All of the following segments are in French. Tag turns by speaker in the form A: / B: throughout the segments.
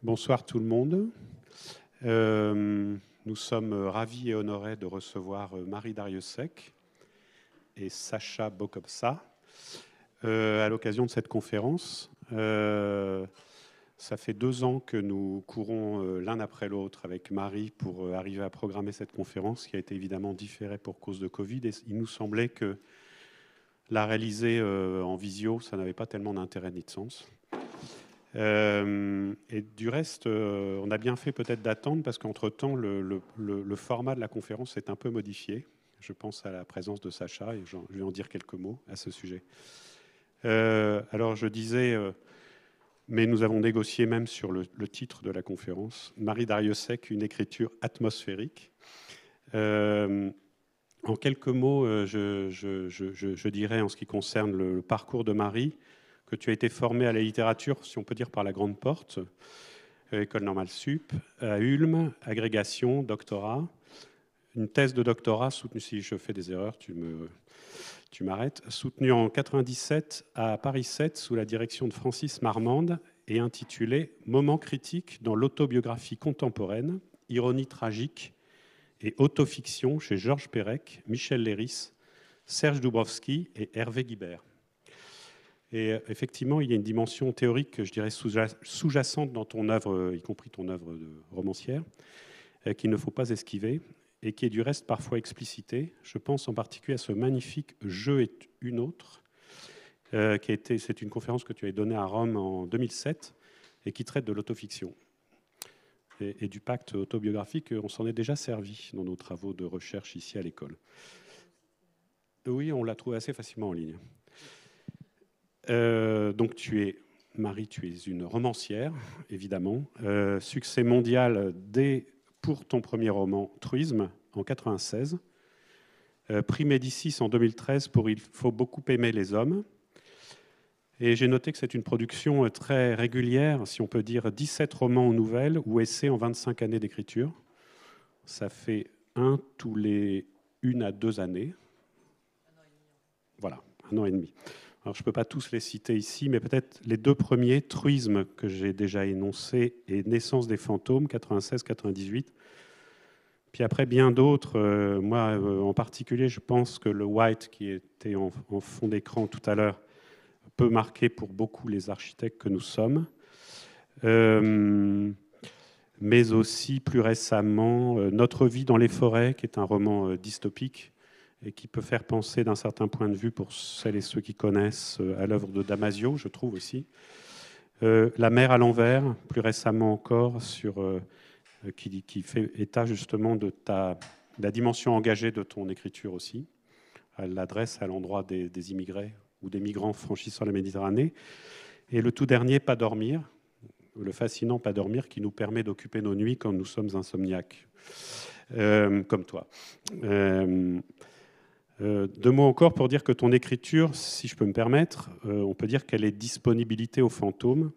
A: Bonsoir tout le monde. Nous sommes ravis et honorés de recevoir Marie Darrieussecq et Sacha Bokobza à l'occasion de cette conférence. Ça fait 2 ans que nous courons l'un après l'autre avec Marie pour arriver à programmer cette conférence qui a été évidemment différée pour cause de Covid. Et il nous semblait que la réaliser en visio, ça n'avait pas tellement d'intérêt ni de sens. Et du reste, on a bien fait peut-être d'attendre parce qu'entre-temps, le format de la conférence est un peu modifié. Je pense à la présence de Sacha et je vais en dire quelques mots à ce sujet. Alors je disais, mais nous avons négocié même sur le titre de la conférence, Marie Darrieussecq, une écriture atmosphérique. En quelques mots, je dirais en ce qui concerne le parcours de Marie, que tu as été formé à la littérature, si on peut dire, par la Grande Porte, École normale sup, à Ulm, agrégation, doctorat, une thèse de doctorat soutenue, si je fais des erreurs, tu m'arrêtes, soutenue en 97 à Paris 7 sous la direction de Francis Marmande et intitulée « Moments critiques dans l'autobiographie contemporaine, ironie tragique et autofiction » chez Georges Perec, Michel Léris, Serge Dubrovsky et Hervé Guibert. Et effectivement, il y a une dimension théorique, je dirais, sous-jacente dans ton œuvre, y compris ton œuvre de romancière, qu'il ne faut pas esquiver et qui est du reste parfois explicitée. Je pense en particulier à ce magnifique « Je est une autre », c'est une conférence que tu as donnée à Rome en 2007 et qui traite de l'autofiction et du pacte autobiographique. On s'en est déjà servi dans nos travaux de recherche ici à l'école. Oui, on l'a trouvé assez facilement en ligne. Donc Marie, tu es une romancière, évidemment. Succès mondial pour ton premier roman, Truisme, en 1996. Prix Médicis en 2013 pour Il faut beaucoup aimer les hommes. Et j'ai noté que c'est une production très régulière, si on peut dire 17 romans ou nouvelles ou essais en 25 années d'écriture. Ça fait un tous les 1 à 2 années. Voilà, 1 an et demi. Alors, je ne peux pas tous les citer ici, mais peut-être les 2 premiers, Truisme, que j'ai déjà énoncé, et Naissance des fantômes, 96-98. Puis après, bien d'autres. Moi, en particulier, je pense que le White, qui était en fond d'écran tout à l'heure, peut marquer pour beaucoup les architectes que nous sommes. Mais aussi, plus récemment, Notre vie dans les forêts, qui est un roman dystopique, et qui peut faire penser d'un certain point de vue, pour celles et ceux qui connaissent, à l'œuvre de Damasio, je trouve aussi. La mer à l'envers, plus récemment encore, qui fait état justement de la dimension engagée de ton écriture aussi. Elle l'adresse à l'endroit des immigrés ou des migrants franchissant la Méditerranée. Et le tout dernier, Pas dormir, le fascinant Pas dormir, qui nous permet d'occuper nos nuits quand nous sommes insomniaques, comme toi. 2 mots encore pour dire que ton écriture, si je peux me permettre, on peut dire qu'elle est disponibilité aux fantômes,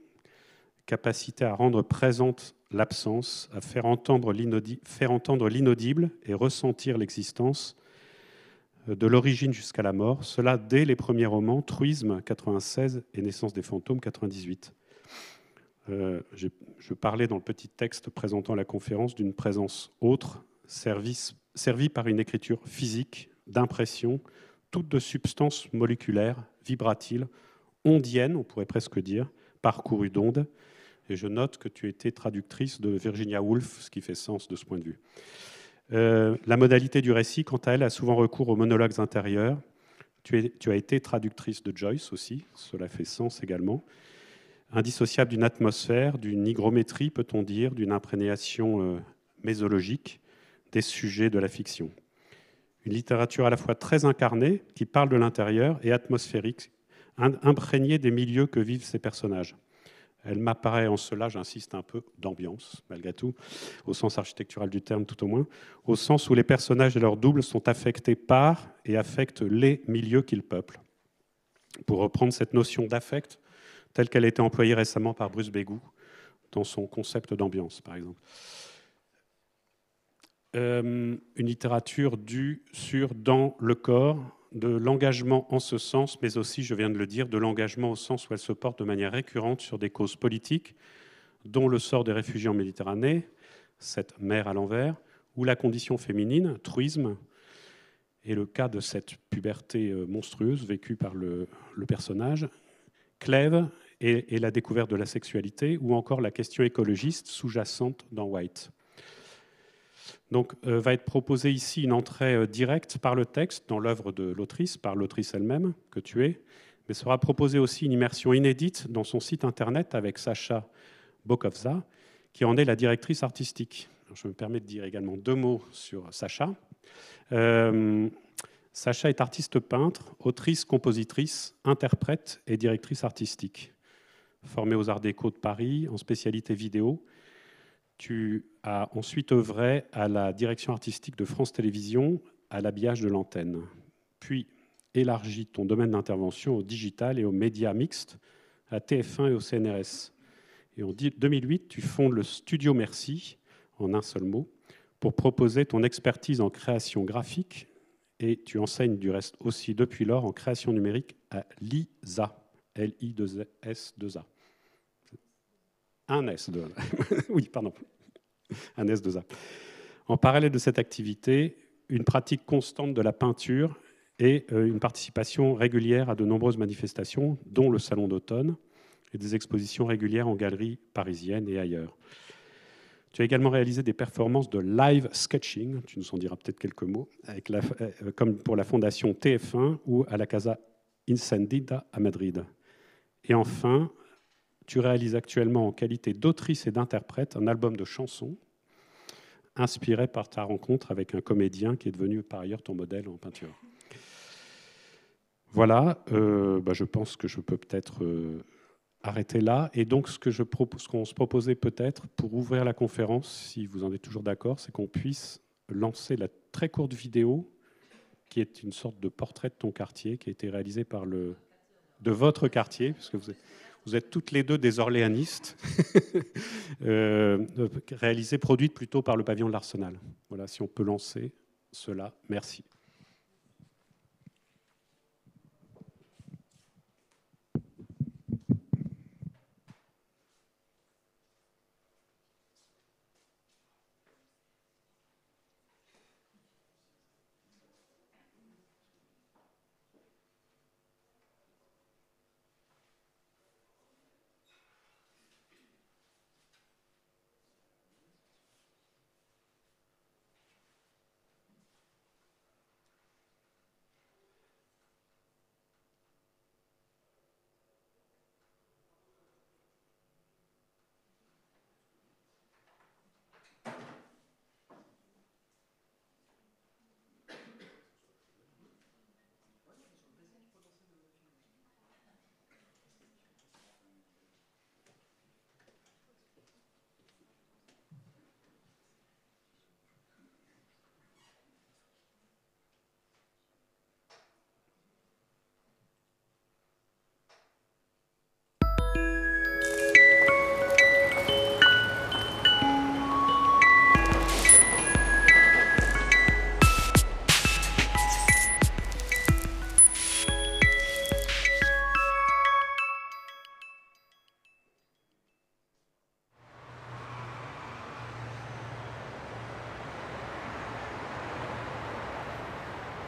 A: capacité à rendre présente l'absence, à faire entendre l'inaudible et ressentir l'existence de l'origine jusqu'à la mort. Cela dès les premiers romans, Truisme, 96 et Naissance des fantômes, 98. Je parlais dans le petit texte présentant la conférence d'une présence autre, servie par une écriture physique, d'impression, toute de substance moléculaire, vibratile, ondienne, on pourrait presque dire, parcourue d'ondes. Et je note que tu étais traductrice de Virginia Woolf, ce qui fait sens de ce point de vue. La modalité du récit, quant à elle, a souvent recours aux monologues intérieurs. Tu as été traductrice de Joyce aussi, cela fait sens également. Indissociable d'une atmosphère, d'une hygrométrie, peut-on dire, d'une imprégnation mésologique des sujets de la fiction. Une littérature à la fois très incarnée, qui parle de l'intérieur, et atmosphérique, imprégnée des milieux que vivent ces personnages. Elle m'apparaît en cela, j'insiste un peu, d'ambiance, malgré tout, au sens architectural du terme tout au moins, au sens où les personnages et leurs doubles sont affectés par et affectent les milieux qu'ils peuplent. Pour reprendre cette notion d'affect, telle qu'elle a été employée récemment par Bruce Bégou, dans son concept d'ambiance, par exemple. Une littérature dans le corps, de l'engagement en ce sens, mais aussi, je viens de le dire, de l'engagement au sens où elle se porte de manière récurrente sur des causes politiques, dont le sort des réfugiés en Méditerranée, cette mer à l'envers, ou la condition féminine, truisme, et le cas de cette puberté monstrueuse vécue par le personnage, Clèves et la découverte de la sexualité, ou encore la question écologiste sous-jacente dans White. Donc, va être proposée ici une entrée directe par le texte dans l'œuvre de l'autrice, par l'autrice elle-même, que tu es, mais sera proposée aussi une immersion inédite dans son site internet avec Sacha Bokovza, qui en est la directrice artistique. Alors, je me permets de dire également 2 mots sur Sacha. Sacha est artiste peintre, autrice, compositrice, interprète et directrice artistique. Formée aux Arts Déco de Paris, en spécialité vidéo. Tu as ensuite œuvré à la direction artistique de France Télévisions, à l'habillage de l'antenne. Puis élargi ton domaine d'intervention au digital et aux médias mixtes, à TF1 et au CNRS. Et en 2008, tu fondes le Studio Merci, en un seul mot, pour proposer ton expertise en création graphique, et tu enseignes du reste aussi depuis lors en création numérique à l'ISA, L-I-S-2-A. Un S2A. Oui, pardon. Un S2A. En parallèle de cette activité, une pratique constante de la peinture et une participation régulière à de nombreuses manifestations, dont le Salon d'automne, et des expositions régulières en galeries parisiennes et ailleurs. Tu as également réalisé des performances de live sketching, tu nous en diras peut-être quelques mots, comme pour la fondation TF1 ou à la Casa Incendida à Madrid. Et enfin, tu réalises actuellement en qualité d'autrice et d'interprète un album de chansons inspiré par ta rencontre avec un comédien qui est devenu par ailleurs ton modèle en peinture. Voilà, je pense que je peux peut-être arrêter là. Et donc, ce qu'on se proposait peut-être pour ouvrir la conférence, si vous en êtes toujours d'accord, c'est qu'on puisse lancer la très courte vidéo qui est une sorte de portrait de ton quartier, qui a été réalisé par de votre quartier, puisque vous êtes toutes les deux des orléanistes, produite plutôt par le pavillon de l'Arsenal. Voilà, si on peut lancer cela, merci.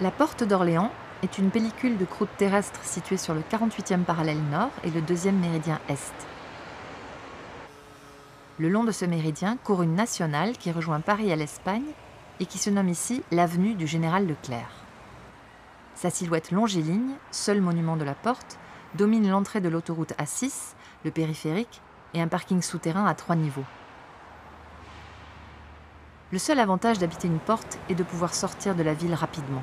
B: La Porte d'Orléans est une pellicule de croûte terrestre située sur le 48e parallèle nord et le 2e méridien est. Le long de ce méridien court une nationale qui rejoint Paris à l'Espagne et qui se nomme ici l'avenue du Général Leclerc. Sa silhouette longiligne, seul monument de la porte, domine l'entrée de l'autoroute A6, le périphérique et un parking souterrain à 3 niveaux. Le seul avantage d'habiter une porte est de pouvoir sortir de la ville rapidement.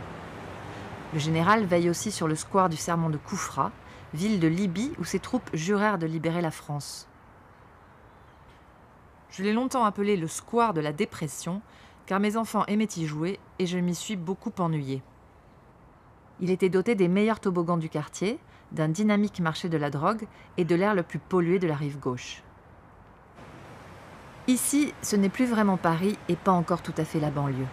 B: Le général veille aussi sur le square du serment de Koufra, ville de Libye où ses troupes jurèrent de libérer la France. Je l'ai longtemps appelé le square de la dépression, car mes enfants aimaient y jouer et je m'y suis beaucoup ennuyée. Il était doté des meilleurs toboggans du quartier, d'un dynamique marché de la drogue et de l'air le plus pollué de la rive gauche. Ici, ce n'est plus vraiment Paris et pas encore tout à fait la banlieue.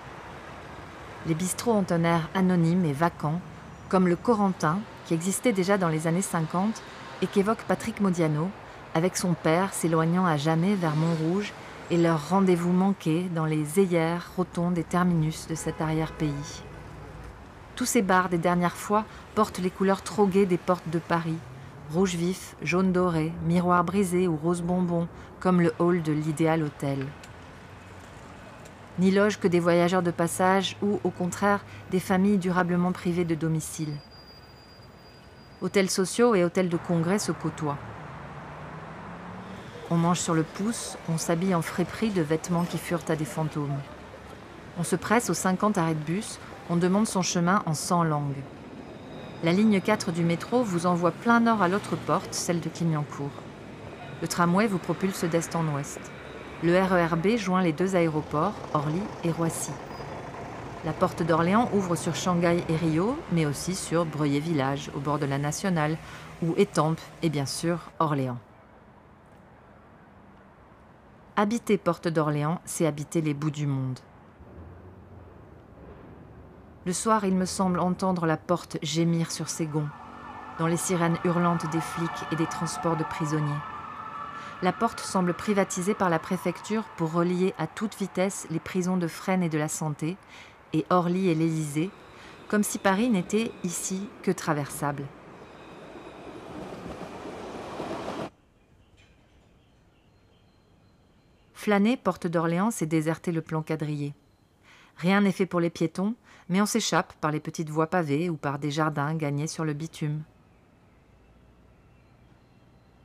B: Les bistrots ont un air anonyme et vacant, comme le Corentin, qui existait déjà dans les années 50 et qu'évoque Patrick Modiano, avec son père s'éloignant à jamais vers Montrouge et leur rendez-vous manqué dans les aires, rotondes et terminus de cet arrière-pays. Tous ces bars des dernières fois portent les couleurs trop gaies des portes de Paris, rouge vif, jaune doré, miroir brisé ou rose bonbon, comme le hall de l'Idéal Hôtel. N'y loge que des voyageurs de passage ou, au contraire, des familles durablement privées de domicile. Hôtels sociaux et hôtels de congrès se côtoient. On mange sur le pouce, on s'habille en friperie de vêtements qui furent à des fantômes. On se presse aux 50 arrêts de bus, on demande son chemin en 100 langues. La ligne 4 du métro vous envoie plein nord à l'autre porte, celle de Clignancourt. Le tramway vous propulse d'est en ouest. Le RER B joint les deux aéroports, Orly et Roissy. La porte d'Orléans ouvre sur Shanghai et Rio, mais aussi sur Breuil-Village, au bord de la Nationale, ou Étampes et bien sûr Orléans. Habiter Porte d'Orléans, c'est habiter les bouts du monde. Le soir, il me semble entendre la porte gémir sur ses gonds, dans les sirènes hurlantes des flics et des transports de prisonniers. La porte semble privatisée par la préfecture pour relier à toute vitesse les prisons de Fresnes et de la Santé, et Orly et l'Élysée, comme si Paris n'était ici que traversable. Flâner Porte d'Orléans, c'est déserter le plan quadrillé. Rien n'est fait pour les piétons, mais on s'échappe par les petites voies pavées ou par des jardins gagnés sur le bitume.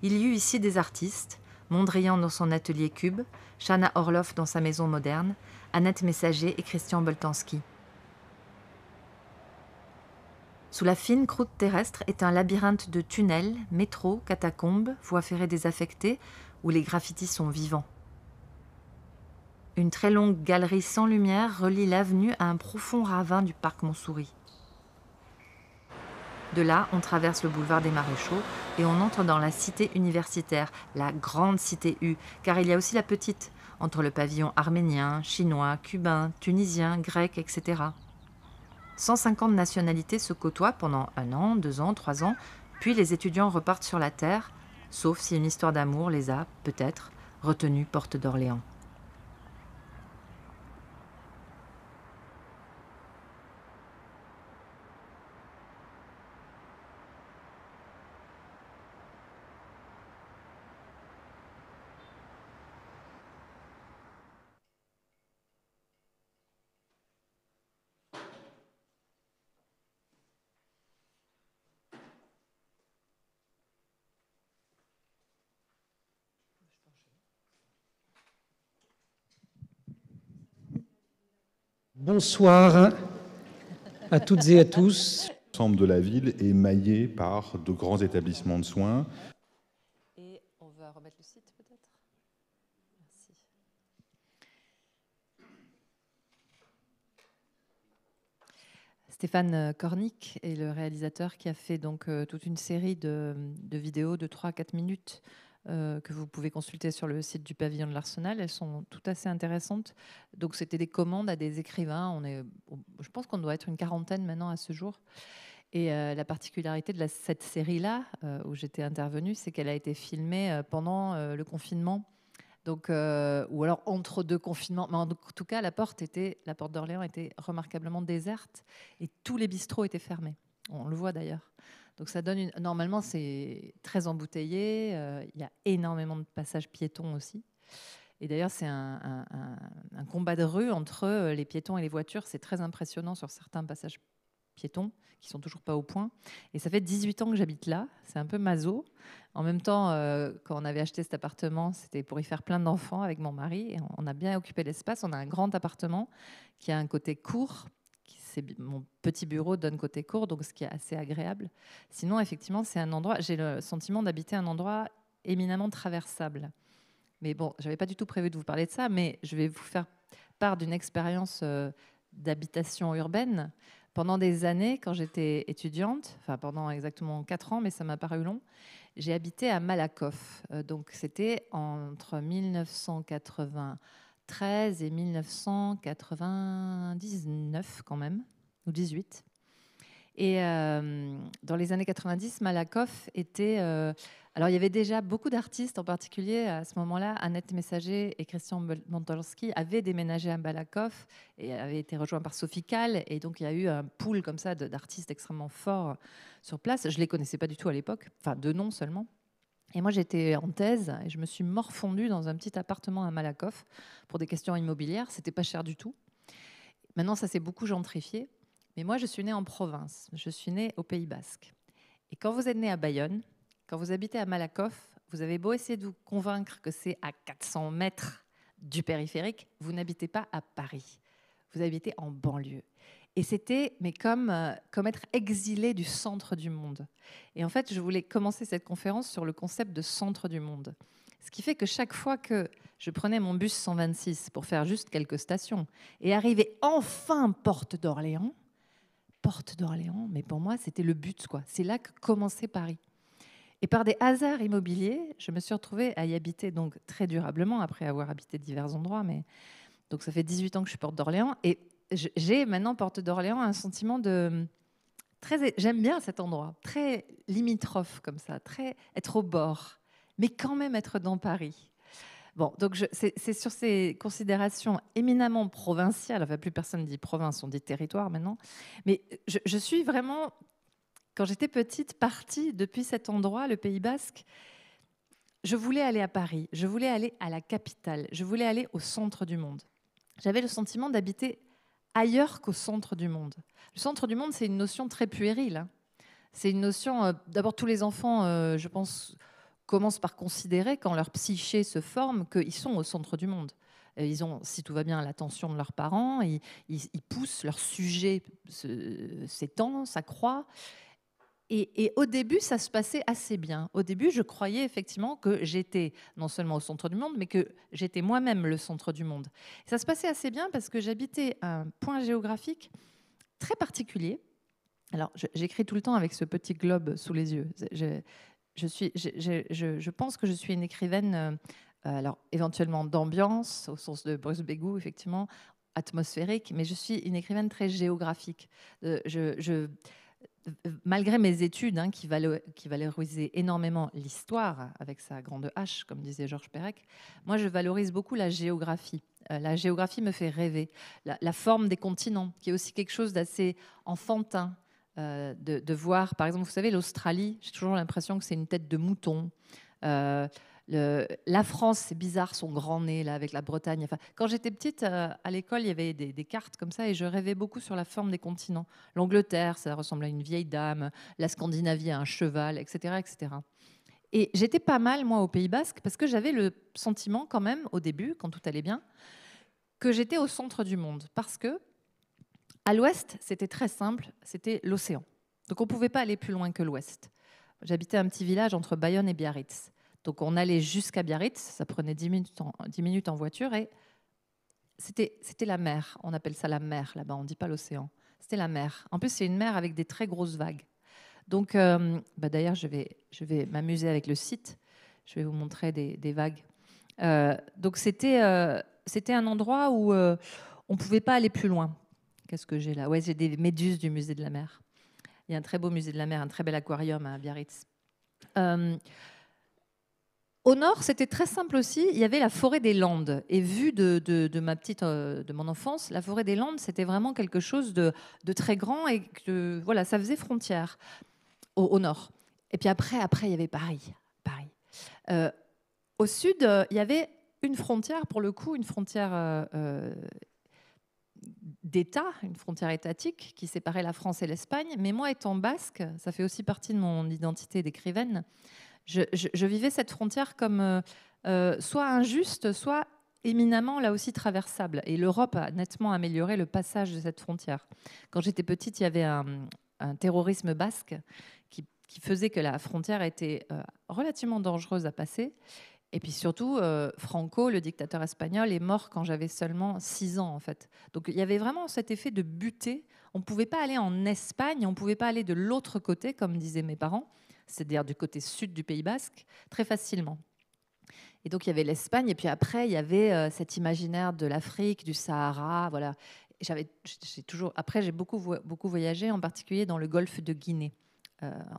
B: Il y eut ici des artistes, Mondrian dans son atelier cube, Chana Orloff dans sa maison moderne, Annette Messager et Christian Boltanski. Sous la fine croûte terrestre est un labyrinthe de tunnels, métros, catacombes, voies ferrées désaffectées, où les graffitis sont vivants. Une très longue galerie sans lumière relie l'avenue à un profond ravin du parc Montsouris. De là, on traverse le boulevard des Maréchaux et on entre dans la cité universitaire, la grande cité U, car il y a aussi la petite, entre le pavillon arménien, chinois, cubain, tunisien, grec, etc. 150 nationalités se côtoient pendant 1 an, 2 ans, 3 ans, puis les étudiants repartent sur la terre, sauf si une histoire d'amour les a, peut-être, retenus Porte d'Orléans.
C: Bonsoir à toutes et à tous.
D: L'ensemble de la ville est maillé par de grands établissements de soins.
B: Et on va remettre le site peut-être ? Merci. Stéphane Cornic est le réalisateur qui a fait donc toute une série de vidéos de 3-4 minutes que vous pouvez consulter sur le site du Pavillon de l'Arsenal. Elles sont tout assez intéressantes. Donc, c'était des commandes à des écrivains. Je pense qu'on doit être une quarantaine maintenant à ce jour. Et la particularité de cette série-là, où j'étais intervenue, c'est qu'elle a été filmée pendant le confinement. Donc, ou alors entre deux confinements. Mais en tout cas, la porte d'Orléans était remarquablement déserte et tous les bistrots étaient fermés. On le voit d'ailleurs. Donc ça donne normalement, c'est très embouteillé. Il y a énormément de passages piétons aussi. Et d'ailleurs, c'est un combat de rue entre les piétons et les voitures. C'est très impressionnant sur certains passages piétons qui sont toujours pas au point. Et ça fait 18 ans que j'habite là. C'est un peu maso. En même temps, quand on avait acheté cet appartement, c'était pour y faire plein d'enfants avec mon mari. Et on a bien occupé l'espace. On a un grand appartement qui a un côté court. Mon petit bureau donne côté court, donc ce qui est assez agréable. Sinon, effectivement, c'est un endroit. J'ai le sentiment d'habiter un endroit éminemment traversable. Mais bon, j'avais pas du tout prévu de vous parler de ça, mais je vais vous faire part d'une expérience d'habitation urbaine. Pendant des années, quand j'étais étudiante, enfin pendant exactement 4 ans, mais ça m'a paru long, j'ai habité à Malakoff. Donc c'était entre 1993 et 1999 quand même, ou 18. Et dans les années 90, Malakoff était... alors, il y avait déjà beaucoup d'artistes, en particulier à ce moment-là, Annette Messager et Christian Montolski avaient déménagé à Malakoff et avaient été rejoints par Sophie Calle. Et donc, il y a eu un pool comme ça d'artistes extrêmement forts sur place. Je ne les connaissais pas du tout à l'époque, enfin, de nom seulement. Et moi, j'étais en thèse et je me suis morfondue dans un petit appartement à Malakoff pour des questions immobilières. C'était pas cher du tout. Maintenant, ça s'est beaucoup gentrifié. Mais moi, je suis née en province. Je suis née au Pays Basque. Et quand vous êtes né à Bayonne, quand vous habitez à Malakoff, vous avez beau essayer de vous convaincre que c'est à 400 mètres du périphérique, vous n'habitez pas à Paris. Vous habitez en banlieue. Et c'était comme être exilé du centre du monde. Et en fait, je voulais commencer cette conférence sur le concept de centre du monde. Ce qui fait que chaque fois que je prenais mon bus 126 pour faire juste quelques stations et arriver enfin Porte d'Orléans, mais pour moi, c'était le but, quoi. C'est là que commençait Paris. Et par des hasards immobiliers, je me suis retrouvée à y habiter donc très durablement, après avoir habité divers endroits. Mais... Donc ça fait 18 ans que je suis Porte d'Orléans. Et j'ai maintenant, Porte d'Orléans, un sentiment de... J'aime bien cet endroit, très limitrophe comme ça, très être au bord, mais quand même être dans Paris. Bon, donc c'est sur ces considérations éminemment provinciales, enfin plus personne dit province, on dit territoire maintenant, mais je suis vraiment... Quand j'étais petite, partie depuis cet endroit, le Pays Basque, je voulais aller à Paris, je voulais aller à la capitale, je voulais aller au centre du monde. J'avais le sentiment d'habiter ailleurs qu'au centre du monde. Le centre du monde, c'est une notion très puérile. Hein. C'est une notion... D'abord, tous les enfants, je pense, commencent par considérer, quand leur psyché se forme, qu'ils sont au centre du monde. Ils ont, si tout va bien, l'attention de leurs parents, ils poussent, leur sujet s'étend, s'accroît. Et au début, ça se passait assez bien. Au début, je croyais effectivement que j'étais non seulement au centre du monde, mais que j'étais moi-même le centre du monde. Et ça se passait assez bien parce que j'habitais un point géographique très particulier. Alors, j'écris tout le temps avec ce petit globe sous les yeux. Je pense que je suis une écrivaine, alors éventuellement d'ambiance, au sens de Bruce Bégou, effectivement, atmosphérique, mais je suis une écrivaine très géographique. Malgré mes études qui valorisaient énormément l'histoire, avec sa grande H, comme disait Georges Perec, moi je valorise beaucoup la géographie. La géographie me fait rêver. La forme des continents, qui est aussi quelque chose d'assez enfantin, de voir, par exemple, vous savez, l'Australie, j'ai toujours l'impression que c'est une tête de mouton. La France, c'est bizarre, son grand nez là, avec la Bretagne. Enfin, quand j'étais petite, à l'école, il y avait des cartes comme ça et je rêvais beaucoup sur la forme des continents. L'Angleterre, ça ressemble à une vieille dame. La Scandinavie à un cheval, etc., etc. Et j'étais pas mal, moi, au Pays Basque, parce que j'avais le sentiment quand même, au début, quand tout allait bien, que j'étais au centre du monde. Parce que à l'ouest, c'était très simple, c'était l'océan. Donc on ne pouvait pas aller plus loin que l'ouest. J'habitais un petit village entre Bayonne et Biarritz. Donc on allait jusqu'à Biarritz, ça prenait 10 minutes en voiture et c'était la mer. On appelle ça la mer là-bas, on ne dit pas l'océan. C'était la mer. En plus, c'est une mer avec des très grosses vagues. Donc, d'ailleurs, je vais m'amuser avec le site. Je vais vous montrer des vagues. Donc c'était un endroit où on ne pouvait pas aller plus loin. Qu'est-ce que j'ai là? Ouais, j'ai des méduses du musée de la mer. Il y a un très beau musée de la mer, un très bel aquarium à Biarritz. Au nord, c'était très simple aussi. Il y avait la forêt des Landes. Et vu de mon enfance, la forêt des Landes, c'était vraiment quelque chose de très grand et que voilà, ça faisait frontière au nord. Et puis après, il y avait Paris. Au sud, il y avait une frontière, pour le coup, une frontière d'État, une frontière étatique qui séparait la France et l'Espagne. Mais moi, étant basque, ça fait aussi partie de mon identité d'écrivaine. Je vivais cette frontière comme soit injuste, soit éminemment là aussi traversable. Et l'Europe a nettement amélioré le passage de cette frontière. Quand j'étais petite, il y avait un terrorisme basque qui faisait que la frontière était relativement dangereuse à passer. Et puis surtout, Franco, le dictateur espagnol, est mort quand j'avais seulement 6 ans, en fait. Donc il y avait vraiment cet effet de buter. On ne pouvait pas aller en Espagne, on ne pouvait pas aller de l'autre côté, comme disaient mes parents, c'est-à-dire du côté sud du Pays Basque, très facilement. Et donc il y avait l'Espagne, et puis après, il y avait cet imaginaire de l'Afrique, du Sahara, voilà. Après, j'ai beaucoup voyagé, en particulier dans le golfe de Guinée,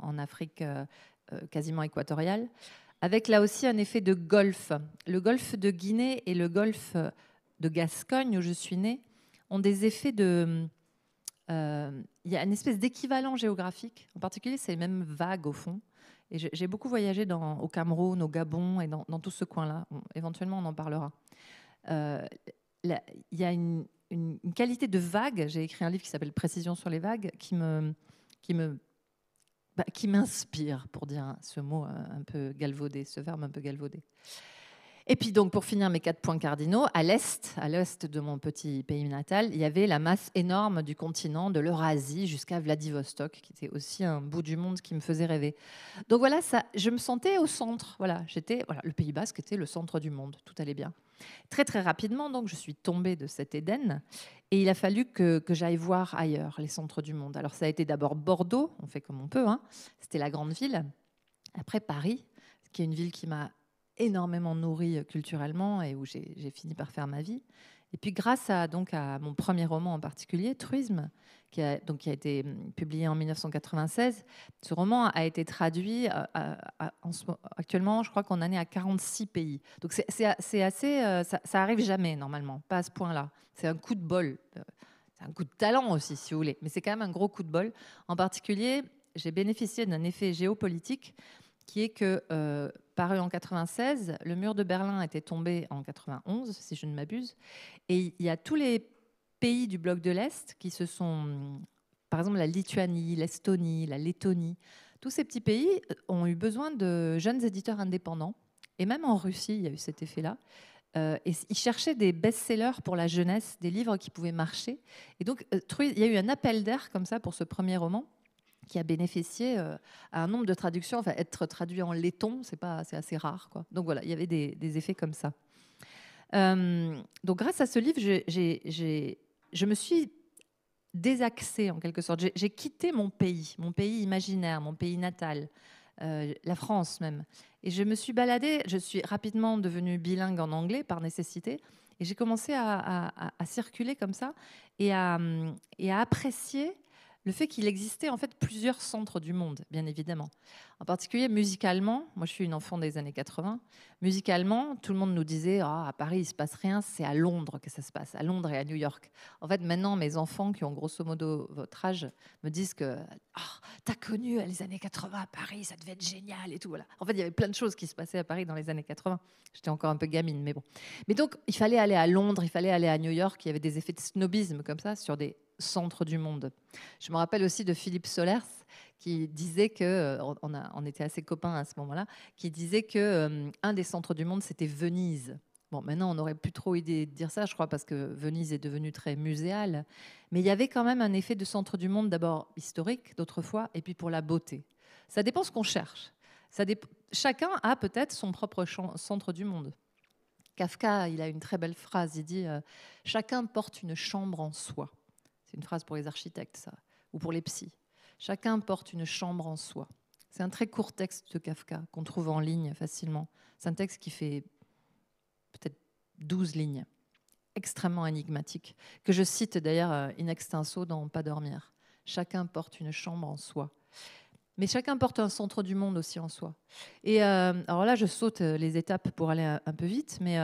B: en Afrique quasiment équatoriale, avec là aussi un effet de golfe. Le golfe de Guinée et le golfe de Gascogne, où je suis née, ont des effets de... Il y a une espèce d'équivalent géographique. En particulier, c'est les mêmes vagues au fond. Et j'ai beaucoup voyagé au Cameroun, au Gabon et dans tout ce coin-là. Éventuellement, on en parlera. Il y a une qualité de vague. J'ai écrit un livre qui s'appelle Précision sur les vagues, qui m'inspire, pour dire ce mot un peu galvaudé, ce verbe un peu galvaudé. Et puis donc, pour finir mes 4 points cardinaux, à l'est de mon petit pays natal, il y avait la masse énorme du continent, de l'Eurasie jusqu'à Vladivostok, qui était aussi un bout du monde qui me faisait rêver. Donc voilà, je me sentais au centre. Voilà, le Pays Basque était le centre du monde, tout allait bien. Très très rapidement, donc, je suis tombée de cet Éden et il a fallu que j'aille voir ailleurs les centres du monde. Alors ça a été d'abord Bordeaux, on fait comme on peut, hein. C'était la grande ville. Après Paris, qui est une ville qui m'a énormément nourrie culturellement et où j'ai fini par faire ma vie. Et puis grâce à mon premier roman en particulier, Truisme, qui a été publié en 1996, ce roman a été traduit actuellement, je crois qu'on en est à 46 pays. Donc c'est assez, ça arrive jamais normalement, pas à ce point-là. C'est un coup de bol, c'est un coup de talent aussi si vous voulez, mais c'est quand même un gros coup de bol. En particulier, j'ai bénéficié d'un effet géopolitique qui est que, paru en 96, le mur de Berlin était tombé en 91, si je ne m'abuse, et il y a tous les pays du bloc de l'Est qui se sont, par exemple la Lituanie, l'Estonie, la Lettonie, tous ces petits pays ont eu besoin de jeunes éditeurs indépendants, et même en Russie, il y a eu cet effet-là. Et ils cherchaient des best-sellers pour la jeunesse, des livres qui pouvaient marcher. Et donc, il y a eu un appel d'air comme ça pour ce premier roman, qui a bénéficié à un nombre de traductions. Enfin, être traduit en letton, c'est assez rare, quoi. Donc voilà, il y avait des effets comme ça. Donc grâce à ce livre, je me suis désaxée en quelque sorte. J'ai quitté mon pays imaginaire, mon pays natal, la France même. Et je me suis baladée. Je suis rapidement devenue bilingue en anglais par nécessité. Et j'ai commencé à circuler comme ça et à apprécier le fait qu'il existait en fait plusieurs centres du monde, bien évidemment. En particulier musicalement, moi je suis une enfant des années 80, musicalement, tout le monde nous disait à Paris il se passe rien, c'est à Londres que ça se passe, à Londres et à New York. En fait, maintenant, mes enfants qui ont grosso modo votre âge me disent que t'as connu les années 80 à Paris, ça devait être génial et tout. Voilà. En fait, il y avait plein de choses qui se passaient à Paris dans les années 80. J'étais encore un peu gamine, mais bon. Mais donc, il fallait aller à Londres, il fallait aller à New York, il y avait des effets de snobisme comme ça sur des centre du monde. Je me rappelle aussi de Philippe Solers qui disait que, on était assez copains à ce moment-là, qui disait que un des centres du monde c'était Venise. Bon, maintenant on n'aurait plus trop idée de dire ça, je crois, parce que Venise est devenue très muséale. Mais il y avait quand même un effet de centre du monde, d'abord historique, d'autrefois, et puis pour la beauté. Ça dépend ce qu'on cherche. Chacun a peut-être son propre centre du monde. Kafka, il a une très belle phrase. Il dit chacun porte une chambre en soi. C'est une phrase pour les architectes, ça, ou pour les psys. Chacun porte une chambre en soi. C'est un très court texte de Kafka qu'on trouve en ligne facilement. C'est un texte qui fait peut-être 12 lignes, extrêmement énigmatique, que je cite d'ailleurs in extenso dans Pas dormir. Chacun porte une chambre en soi. Mais chacun porte un centre du monde aussi en soi. Et alors là, je saute les étapes pour aller un peu vite, mais...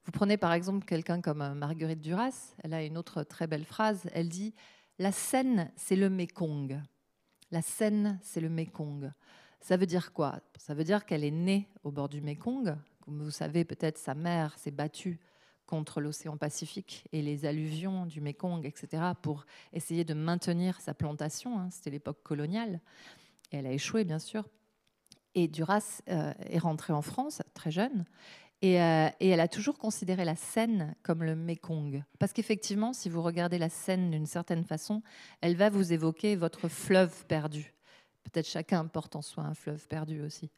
B: vous prenez par exemple quelqu'un comme Marguerite Duras, elle a une autre très belle phrase, elle dit « La Seine, c'est le Mékong ». La Seine, c'est le Mékong. Ça veut dire quoi? Ça veut dire qu'elle est née au bord du Mékong. Comme vous savez, peut-être sa mère s'est battue contre l'océan Pacifique et les alluvions du Mékong, etc., pour essayer de maintenir sa plantation. Hein. C'était l'époque coloniale. Et elle a échoué, bien sûr. Et Duras est rentrée en France, très jeune. Et elle a toujours considéré la Seine comme le Mékong. Parce qu'effectivement, si vous regardez la Seine d'une certaine façon, elle va vous évoquer votre fleuve perdu. Peut-être chacun porte en soi un fleuve perdu aussi.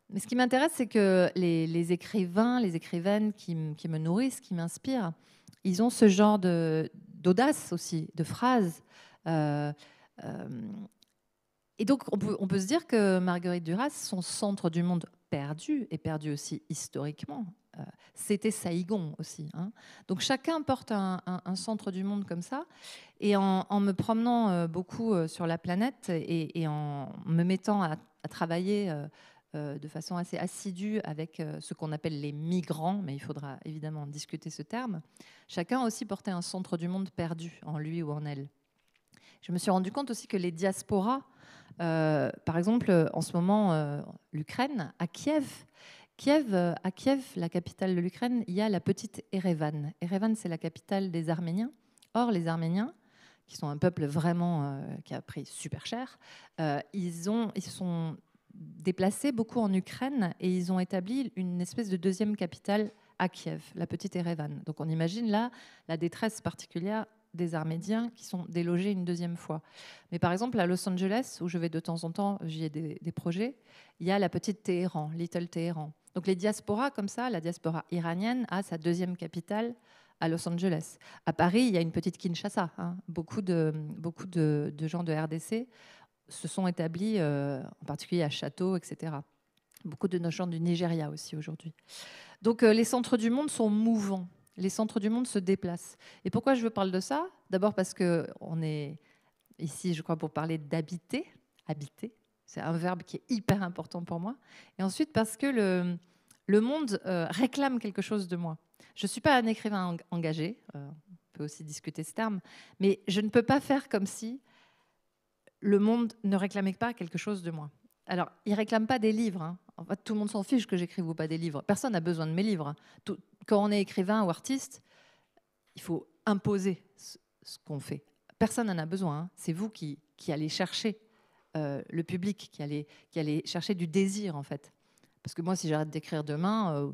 B: Mais ce qui m'intéresse, c'est que les écrivains, les écrivaines qui me nourrissent, qui m'inspirent, ils ont ce genre d'audace aussi, de phrases. Et donc, on peut se dire que Marguerite Duras, son centre du monde perdu, est perdu aussi historiquement, C'était Saïgon aussi. Hein. Donc chacun porte un centre du monde comme ça. Et en me promenant beaucoup sur la planète et en me mettant à travailler de façon assez assidue avec ce qu'on appelle les migrants, mais il faudra évidemment discuter ce terme, chacun a aussi porté un centre du monde perdu en lui ou en elle. Je me suis rendu compte aussi que les diasporas, par exemple, en ce moment, l'Ukraine, à Kiev, la capitale de l'Ukraine, il y a la petite Erevan. Erevan, c'est la capitale des Arméniens. Or, les Arméniens, qui sont un peuple vraiment qui a pris super cher, ils se sont déplacés beaucoup en Ukraine et ils ont établi une espèce de deuxième capitale à Kiev, la petite Erevan. Donc on imagine là la détresse particulière des Arméniens qui sont délogés une deuxième fois. Mais par exemple, à Los Angeles, où je vais de temps en temps, j'y ai des projets, il y a la petite Téhéran, Little Téhéran. Donc les diasporas comme ça, la diaspora iranienne a sa deuxième capitale à Los Angeles. À Paris, il y a une petite Kinshasa. Hein. Beaucoup de gens de RDC se sont établis, en particulier à Château, etc. Beaucoup de nos gens du Nigeria aussi aujourd'hui. Donc les centres du monde sont mouvants. Les centres du monde se déplacent. Et pourquoi je vous parle de ça ? D'abord parce qu'on est ici, je crois, pour parler d'habiter. Habiter, c'est un verbe qui est hyper important pour moi. Et ensuite parce que le monde réclame quelque chose de moi. Je ne suis pas un écrivain engagé, on peut aussi discuter ce terme, mais je ne peux pas faire comme si le monde ne réclamait pas quelque chose de moi. Alors, il ne réclame pas des livres. Hein. En fait, tout le monde s'en fiche que j'écrive ou pas des livres. Personne n'a besoin de mes livres. Quand on est écrivain ou artiste, il faut imposer ce qu'on fait. Personne n'en a besoin. Hein. C'est vous qui allez chercher le public, qui allez chercher du désir, en fait. Parce que moi, si j'arrête d'écrire demain,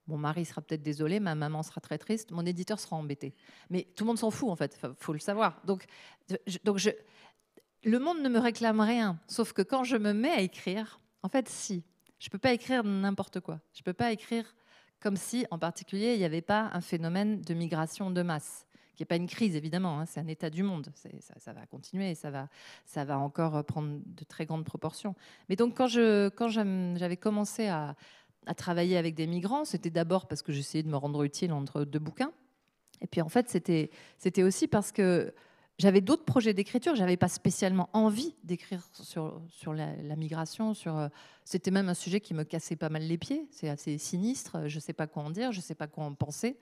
B: mon mari sera peut-être désolé, ma maman sera très triste, mon éditeur sera embêté. Mais tout le monde s'en fout, en fait. Il faut le savoir. Donc le monde ne me réclame rien, sauf que quand je me mets à écrire, en fait, si. Je ne peux pas écrire n'importe quoi. Je ne peux pas écrire comme si, en particulier, il n'y avait pas un phénomène de migration de masse, qui n'est pas une crise, évidemment, hein, c'est un état du monde. Ça va continuer, ça va encore prendre de très grandes proportions. Mais donc, quand j'avais commencé à travailler avec des migrants, c'était d'abord parce que j'essayais de me rendre utile entre deux bouquins. Et puis, en fait, c'était aussi parce que j'avais d'autres projets d'écriture. Je n'avais pas spécialement envie d'écrire sur la migration. C'était même un sujet qui me cassait pas mal les pieds. C'est assez sinistre. Je ne sais pas quoi en dire. Je ne sais pas quoi en penser.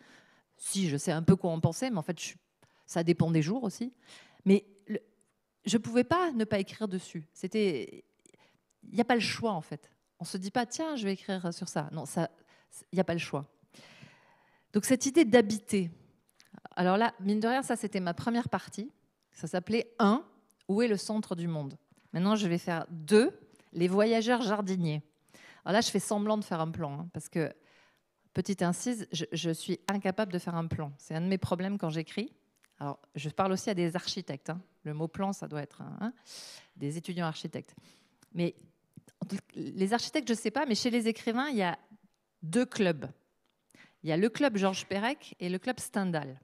B: Si, je sais un peu quoi en penser, mais en fait, ça dépend des jours aussi. Mais je ne pouvais pas ne pas écrire dessus. Il n'y a pas le choix, en fait. On ne se dit pas, tiens, je vais écrire sur ça. Non, il n'y a pas le choix. Donc, cette idée d'habiter. Alors là, mine de rien, ça, c'était ma première partie. Ça s'appelait 1, où est le centre du monde ? Maintenant, je vais faire 2, les voyageurs jardiniers. Alors là, je fais semblant de faire un plan, hein, parce que, petite incise, je suis incapable de faire un plan. C'est un de mes problèmes quand j'écris. Alors, je parle aussi à des architectes. Hein. Le mot plan, ça doit être des étudiants architectes. Mais les architectes, je ne sais pas, mais chez les écrivains, il y a 2 clubs. Il y a le club Georges Perec et le club Stendhal.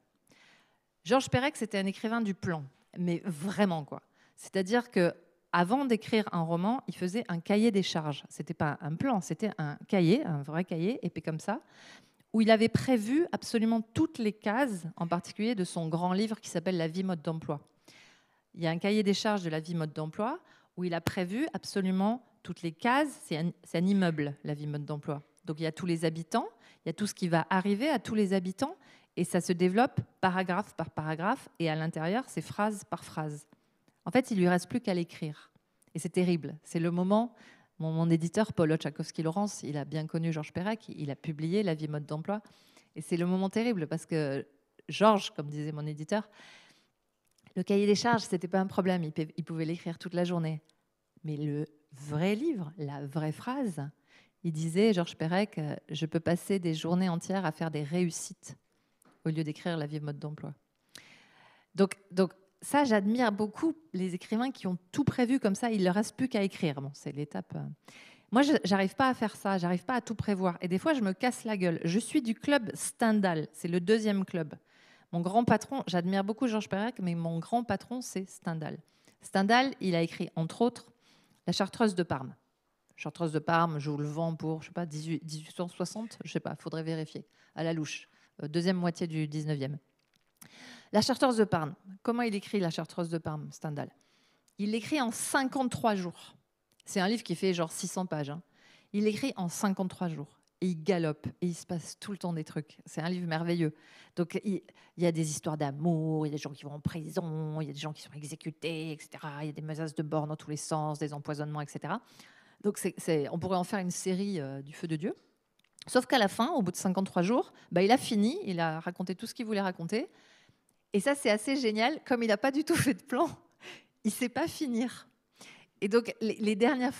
B: Georges Perec, c'était un écrivain du plan, mais vraiment, quoi. C'est-à-dire qu'avant d'écrire un roman, il faisait un cahier des charges. Ce n'était pas un plan, c'était un cahier, un vrai cahier, épais comme ça, où il avait prévu absolument toutes les cases, en particulier de son grand livre qui s'appelle « La vie mode d'emploi ». Il y a un cahier des charges de la vie mode d'emploi où il a prévu absolument toutes les cases. C'est un immeuble, la vie mode d'emploi. Donc il y a tous les habitants, il y a tout ce qui va arriver à tous les habitants, et ça se développe paragraphe par paragraphe, et à l'intérieur, c'est phrase par phrase. En fait, il ne lui reste plus qu'à l'écrire. Et c'est terrible. C'est le moment, mon éditeur, Paul Oczakowski-Laurence, il a bien connu Georges Perec, il a publié La vie mode d'emploi, et c'est le moment terrible, parce que Georges, comme disait mon éditeur, le cahier des charges, ce n'était pas un problème, il pouvait l'écrire toute la journée. Mais le vrai livre, la vraie phrase, il disait, Georges Perec, je peux passer des journées entières à faire des réussites au lieu d'écrire La vie mode d'emploi. Donc ça, j'admire beaucoup les écrivains qui ont tout prévu comme ça, il ne leur reste plus qu'à écrire. Bon, c'est l'étape. Moi, je n'arrive pas à faire ça, je n'arrive pas à tout prévoir. Et des fois, je me casse la gueule. Je suis du club Stendhal, c'est le 2e club. Mon grand patron, j'admire beaucoup Georges Perec, mais mon grand patron, c'est Stendhal. Stendhal, il a écrit, entre autres, La Chartreuse de Parme. Chartreuse de Parme, je vous le vends pour, je sais pas, 1860, je sais pas, faudrait vérifier, à la louche. Deuxième moitié du 19e. La Chartreuse de Parme. Comment il écrit la Chartreuse de Parme, Stendhal? Il l'écrit en 53 jours. C'est un livre qui fait genre 600 pages. Hein. Il l'écrit en 53 jours. Et il galope. Et il se passe tout le temps des trucs. C'est un livre merveilleux. Donc, il y a des histoires d'amour, il y a des gens qui vont en prison, il y a des gens qui sont exécutés, etc. Il y a des menaces de mort dans tous les sens, des empoisonnements, etc. Donc, on pourrait en faire une série du feu de Dieu. Sauf qu'à la fin, au bout de 53 jours, il a fini, il a raconté tout ce qu'il voulait raconter. Et ça, c'est assez génial. Comme il n'a pas du tout fait de plan, il ne sait pas finir. Et donc, les dernières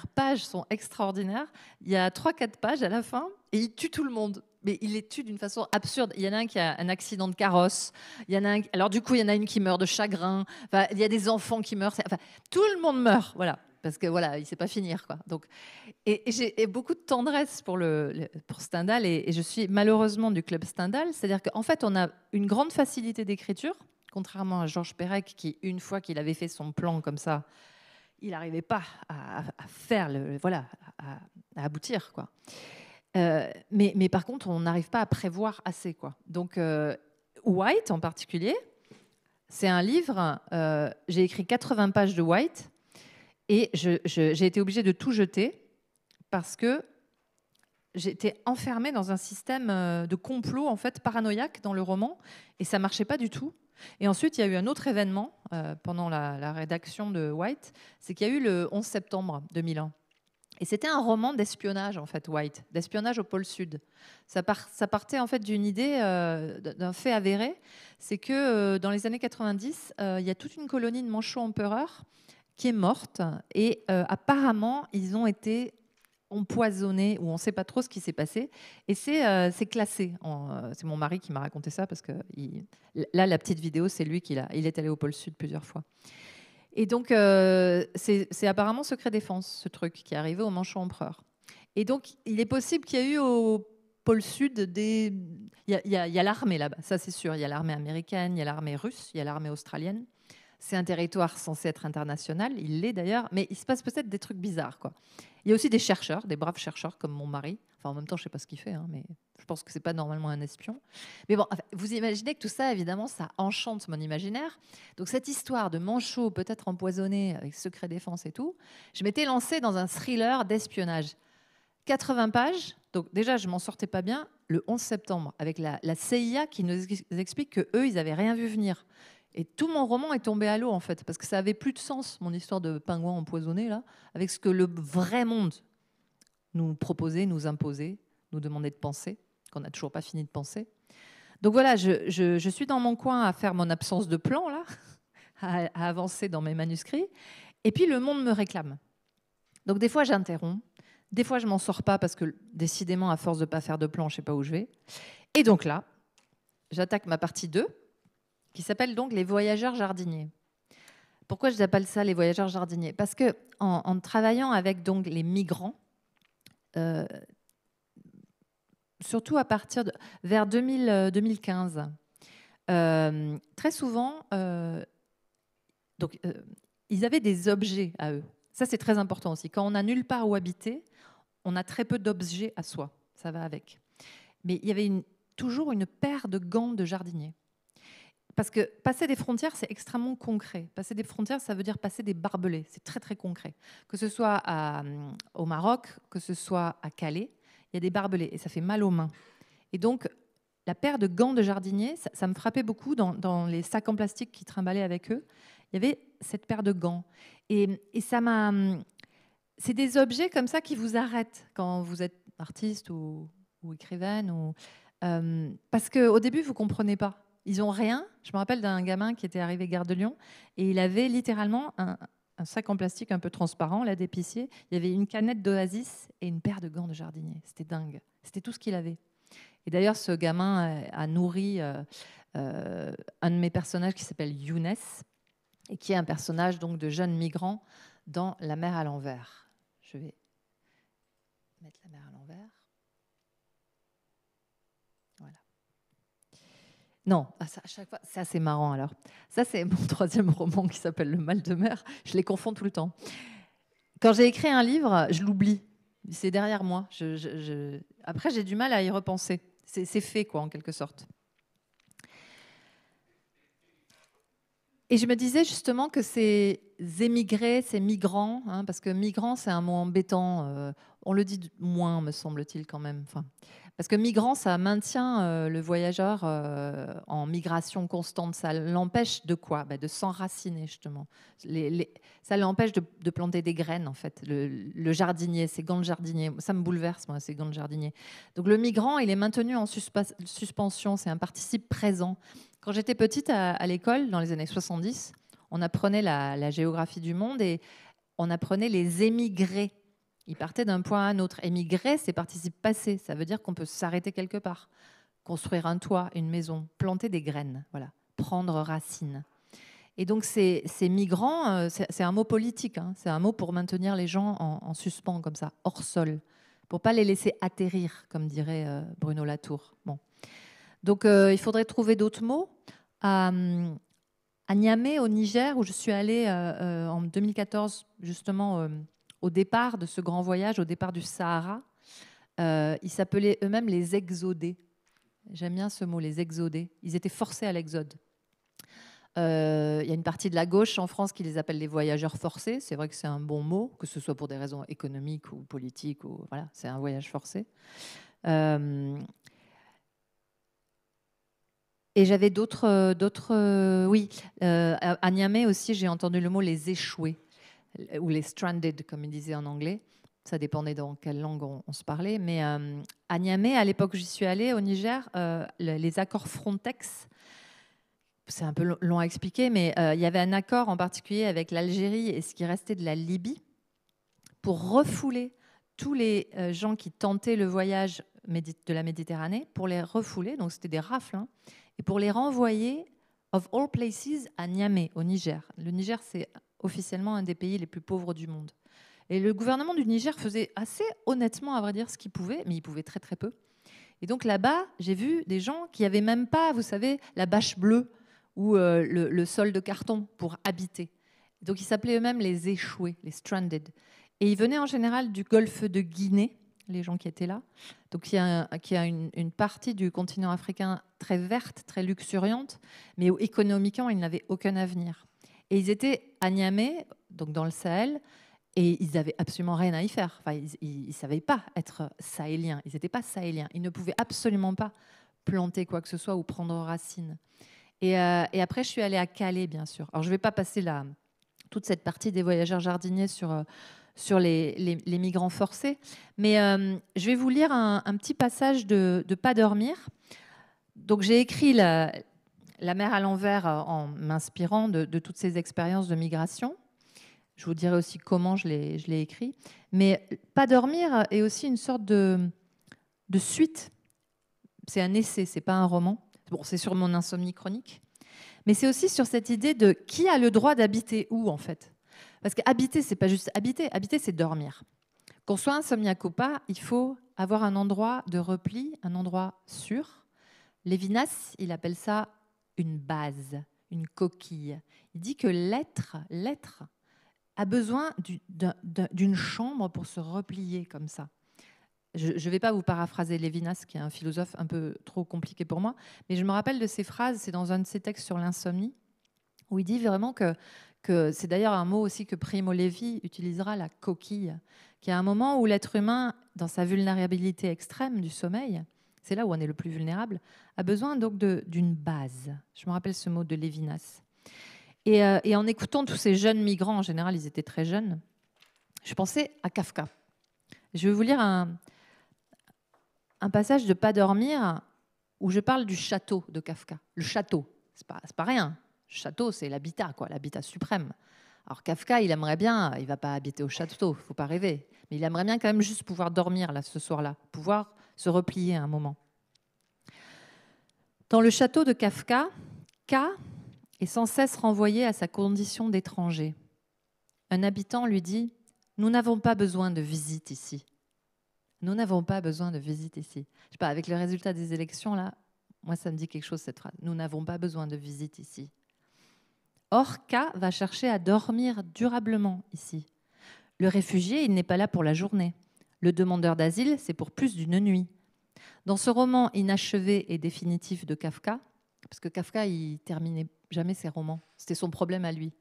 B: pages sont extraordinaires. Il y a 3-4 pages à la fin et il tue tout le monde. Mais il les tue d'une façon absurde. Il y en a un qui a un accident de carrosse. Alors, du coup, il y en a une qui meurt de chagrin. Enfin, il y a des enfants qui meurent. Enfin, tout le monde meurt. Voilà. Parce que voilà, il ne sait pas finir, quoi. Donc, et j'ai beaucoup de tendresse pour Stendhal et je suis malheureusement du club Stendhal. C'est-à-dire qu'en fait, on a une grande facilité d'écriture, contrairement à Georges Perec qui, une fois qu'il avait fait son plan comme ça, il n'arrivait pas à faire à aboutir, quoi. Mais par contre, on n'arrive pas à prévoir assez, quoi. Donc, White en particulier, c'est un livre. J'ai écrit 80 pages de White. Et j'ai été obligée de tout jeter parce que j'étais enfermée dans un système de complot en fait paranoïaque dans le roman et ça marchait pas du tout. Et ensuite, il y a eu un autre événement pendant la rédaction de White, c'est qu'il y a eu le 11 septembre 2001. Et c'était un roman d'espionnage, en fait, White, d'espionnage au pôle Sud. Ça partait en fait d'une idée, d'un fait avéré, c'est que dans les années 90, il y a toute une colonie de manchots empereurs qui est morte et apparemment ils ont été empoisonnés ou on ne sait pas trop ce qui s'est passé et c'est classé. C'est mon mari qui m'a raconté ça parce que là la petite vidéo c'est lui il est allé au pôle Sud plusieurs fois et donc c'est apparemment secret défense ce truc qui est arrivé au manchot empereur et donc il est possible qu'il y a eu au pôle Sud il y a l'armée là-bas, ça c'est sûr, il y a l'armée américaine, il y a l'armée russe, il y a l'armée australienne. C'est un territoire censé être international, il l'est d'ailleurs, mais il se passe peut-être des trucs bizarres, quoi. Il y a aussi des chercheurs, des braves chercheurs comme mon mari. Enfin, en même temps, je ne sais pas ce qu'il fait, hein, mais je pense que ce n'est pas normalement un espion. Mais bon, enfin, vous imaginez que tout ça, évidemment, ça enchante mon imaginaire. Donc cette histoire de manchot peut-être empoisonné avec secret défense et tout, je m'étais lancée dans un thriller d'espionnage. 80 pages, donc déjà, je m'en sortais pas bien. Le 11 septembre, avec la CIA qui nous explique qu'eux, ils n'avaient rien vu venir. Et tout mon roman est tombé à l'eau, en fait, parce que ça avait plus de sens, mon histoire de pingouin empoisonné, là, avec ce que le vrai monde nous proposait, nous imposait, nous demandait de penser, qu'on n'a toujours pas fini de penser. Donc voilà, je suis dans mon coin à faire mon absence de plan, là, à avancer dans mes manuscrits, et puis le monde me réclame. Donc des fois, j'interromps, des fois, je m'en sors pas, parce que décidément, à force de ne pas faire de plan, je ne sais pas où je vais. Et donc là, j'attaque ma partie 2, qui s'appelle donc Les voyageurs jardiniers. Pourquoi je appelle ça les voyageurs jardiniers? Parce que en travaillant avec donc les migrants, surtout à partir vers 2015, très souvent, ils avaient des objets à eux. Ça, c'est très important aussi. Quand on n'a nulle part où habiter, on a très peu d'objets à soi. Ça va avec. Mais il y avait toujours une paire de gants de jardinier. Parce que passer des frontières, c'est extrêmement concret. Passer des frontières, ça veut dire passer des barbelés. C'est très, très concret. Que ce soit au Maroc, que ce soit à Calais, il y a des barbelés et ça fait mal aux mains. Et donc, la paire de gants de jardinier, ça me frappait beaucoup dans les sacs en plastique qu'ils trimballaient avec eux. Il y avait cette paire de gants. Et ça m'a... C'est des objets comme ça qui vous arrêtent quand vous êtes artiste ou écrivaine. Parce qu'au début, vous ne comprenez pas. Ils n'ont rien. Je me rappelle d'un gamin qui était arrivé gare de Lyon et il avait littéralement un sac en plastique un peu transparent, là, d'épicier. Il y avait une canette d'Oasis et une paire de gants de jardinier. C'était dingue. C'était tout ce qu'il avait. Et d'ailleurs, ce gamin a nourri un de mes personnages qui s'appelle Younes et qui est un personnage donc, de jeune migrant dans La mer à l'envers. Je vais mettre La mer à l'envers. Voilà. Non, ça, à chaque fois, ça c'est marrant alors. Ça c'est mon troisième roman qui s'appelle Le mal de mer. Je les confonds tout le temps. Quand j'ai écrit un livre, je l'oublie. C'est derrière moi. Après, j'ai du mal à y repenser. C'est fait, quoi, en quelque sorte. Et je me disais justement que ces émigrés, ces migrants, hein, parce que migrant, c'est un mot embêtant. On le dit moins, me semble-t-il, quand même. Enfin, parce que migrant, ça maintient le voyageur en migration constante. Ça l'empêche de quoi? De s'enraciner, justement. Ça l'empêche de planter des graines, en fait. Le jardinier, ces gants de jardinier, ça me bouleverse, moi, ces gants de jardinier. Donc le migrant, il est maintenu en suspension. C'est un participe présent. Quand j'étais petite à l'école, dans les années 70, on apprenait la géographie du monde et on apprenait les émigrés. Ils partaient d'un point à un autre. Émigrer, c'est participe passé. Ça veut dire qu'on peut s'arrêter quelque part, construire un toit, une maison, planter des graines, voilà, prendre racine. Et donc ces migrants, c'est un mot politique. Hein. C'est un mot pour maintenir les gens en suspens comme ça, hors sol, pour pas les laisser atterrir, comme dirait Bruno Latour. Bon. Donc, il faudrait trouver d'autres mots. À Niamey, au Niger, où je suis allée en 2014, justement, au départ de ce grand voyage, au départ du Sahara, ils s'appelaient eux-mêmes les exodés. J'aime bien ce mot, les exodés. Ils étaient forcés à l'exode. Il y a une partie de la gauche en France qui les appelle les voyageurs forcés. C'est vrai que c'est un bon mot, que ce soit pour des raisons économiques ou politiques. Voilà, c'est un voyage forcé. Et j'avais oui, à Niamey aussi, j'ai entendu le mot les échoués, ou les stranded, comme ils disaient en anglais. Ça dépendait dans quelle langue on se parlait. Mais à Niamey, à l'époque où j'y suis allée, au Niger, les accords Frontex, c'est un peu long à expliquer, mais il y avait un accord en particulier avec l'Algérie et ce qui restait de la Libye pour refouler tous les gens qui tentaient le voyage de la Méditerranée, pour les refouler, donc c'était des rafles, hein, et pour les renvoyer, of all places, à Niamey, au Niger. Le Niger, c'est officiellement un des pays les plus pauvres du monde. Et le gouvernement du Niger faisait assez honnêtement, à vrai dire, ce qu'il pouvait, mais il pouvait très très peu. Et donc là-bas, j'ai vu des gens qui n'avaient même pas, vous savez, la bâche bleue ou le sol de carton pour habiter. Donc ils s'appelaient eux-mêmes les échoués, les stranded. Et ils venaient en général du golfe de Guinée, les gens qui étaient là. Donc il y a une partie du continent africain très verte, très luxuriante, mais où économiquement, ils n'avaient aucun avenir. Et ils étaient à Niamey, donc dans le Sahel, et ils n'avaient absolument rien à y faire. Enfin, ils ne savaient pas être sahéliens. Ils n'étaient pas sahéliens. Ils ne pouvaient absolument pas planter quoi que ce soit ou prendre racine. Et après, je suis allée à Calais, bien sûr. Alors, je ne vais pas passer toute cette partie des voyageurs jardiniers sur les migrants forcés. Mais je vais vous lire un petit passage de Pas dormir. Donc, j'ai écrit La mer à l'envers en m'inspirant de toutes ces expériences de migration. Je vous dirai aussi comment je l'ai écrit. Mais Pas dormir est aussi une sorte de suite. C'est un essai, c'est pas un roman. Bon, c'est sur mon insomnie chronique. Mais c'est aussi sur cette idée de qui a le droit d'habiter où, en fait. Parce qu'habiter, c'est pas juste habiter. Habiter, c'est dormir. Qu'on soit insomniaque ou pas, il faut avoir un endroit de repli, un endroit sûr. Lévinas, il appelle ça une base, une coquille. Il dit que l'être a besoin d'une chambre pour se replier comme ça. Je ne vais pas vous paraphraser Lévinas, qui est un philosophe un peu trop compliqué pour moi, mais je me rappelle de ces phrases, c'est dans un de ses textes sur l'insomnie, où il dit vraiment que c'est d'ailleurs un mot aussi que Primo Levi utilisera, la coquille, qu'il y a un moment où l'être humain, dans sa vulnérabilité extrême du sommeil, c'est là où on est le plus vulnérable, a besoin donc d'une base. Je me rappelle ce mot de Lévinas. Et en écoutant tous ces jeunes migrants, en général, ils étaient très jeunes, je pensais à Kafka. Je vais vous lire un passage de Pas dormir où je parle du château de Kafka. Le château, c'est pas rien. Le château, c'est l'habitat, quoi, l'habitat suprême. Alors Kafka, il aimerait bien, il va pas habiter au château, faut pas rêver, mais il aimerait bien quand même juste pouvoir dormir là ce soir-là, pouvoir se replier un moment. Dans le château de Kafka, K est sans cesse renvoyé à sa condition d'étranger. Un habitant lui dit « Nous n'avons pas besoin de visite ici. » Nous n'avons pas besoin de visite ici. Je sais pas, avec le résultat des élections, là, moi, ça me dit quelque chose, cette phrase. Nous n'avons pas besoin de visite ici. Or, K va chercher à dormir durablement ici. Le réfugié, il n'est pas là pour la journée. Le demandeur d'asile, c'est pour plus d'une nuit. Dans ce roman inachevé et définitif de Kafka, parce que Kafka, il terminait jamais ses romans, c'était son problème à lui.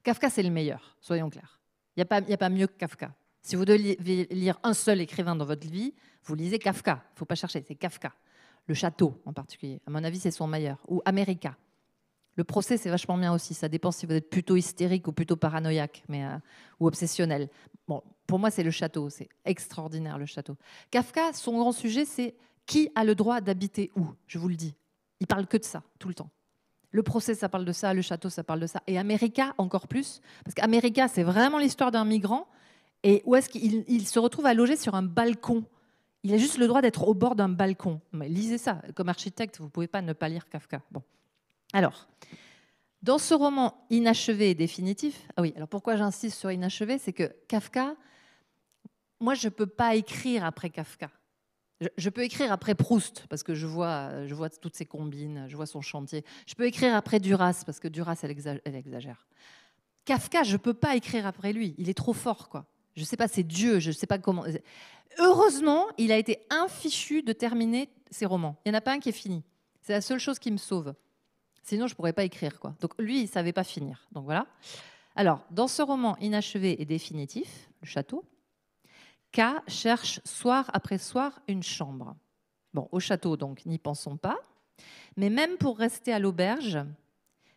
B: Kafka, c'est le meilleur, soyons clairs. Il n'y a pas mieux que Kafka. Si vous devez lire un seul écrivain dans votre vie, vous lisez Kafka. Il ne faut pas chercher, c'est Kafka. Le Château, en particulier. À mon avis, c'est son meilleur. Ou America. Le procès, c'est vachement bien aussi. Ça dépend si vous êtes plutôt hystérique ou plutôt paranoïaque ou obsessionnel. Bon, pour moi, c'est Le Château. C'est extraordinaire, Le Château. Kafka, son grand sujet, c'est qui a le droit d'habiter où, je vous le dis. Il parle que de ça, tout le temps. Le procès, ça parle de ça. Le Château, ça parle de ça. Et America, encore plus. Parce qu'America, c'est vraiment l'histoire d'un migrant. Et où est-ce qu'il se retrouve à loger sur un balcon. Il a juste le droit d'être au bord d'un balcon. Mais lisez ça. Comme architecte, vous ne pouvez pas ne pas lire Kafka. Bon. Alors, dans ce roman inachevé et définitif, ah oui, alors pourquoi j'insiste sur inachevé, c'est que Kafka, moi, je ne peux pas écrire après Kafka. Je peux écrire après Proust, parce que je vois toutes ses combines, je vois son chantier. Je peux écrire après Duras, parce que Duras, elle exagère. Kafka, je ne peux pas écrire après lui. Il est trop fort, quoi. Je ne sais pas, c'est Dieu, je ne sais pas comment. Heureusement, il a été infichu de terminer ses romans. Il n'y en a pas un qui est fini. C'est la seule chose qui me sauve. Sinon, je ne pourrais pas écrire, quoi. Donc lui, il ne savait pas finir. Donc voilà. Alors, dans ce roman inachevé et définitif, Le Château, K cherche soir après soir une chambre. Bon, au château, donc, n'y pensons pas. Mais même pour rester à l'auberge,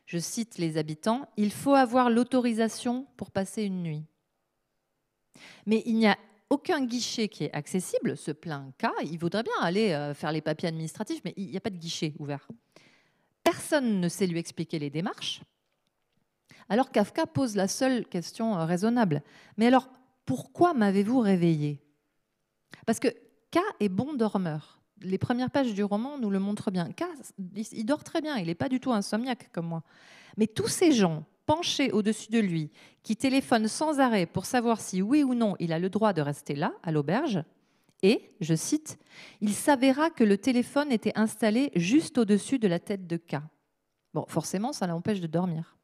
B: je cite les habitants, il faut avoir l'autorisation pour passer une nuit. Mais il n'y a aucun guichet qui est accessible, se plaint K. Il voudrait bien aller faire les papiers administratifs, mais il n'y a pas de guichet ouvert. Personne ne sait lui expliquer les démarches. Alors Kafka pose la seule question raisonnable. Mais alors, pourquoi m'avez-vous réveillé? Parce que K est bon dormeur. Les premières pages du roman nous le montrent bien. K, il dort très bien, il n'est pas du tout insomniaque comme moi. Mais tous ces gens penchés au-dessus de lui, qui téléphonent sans arrêt pour savoir si oui ou non il a le droit de rester là, à l'auberge, et, je cite, « il s'avéra que le téléphone était installé juste au-dessus de la tête de K ». Bon, forcément, ça l'empêche de dormir.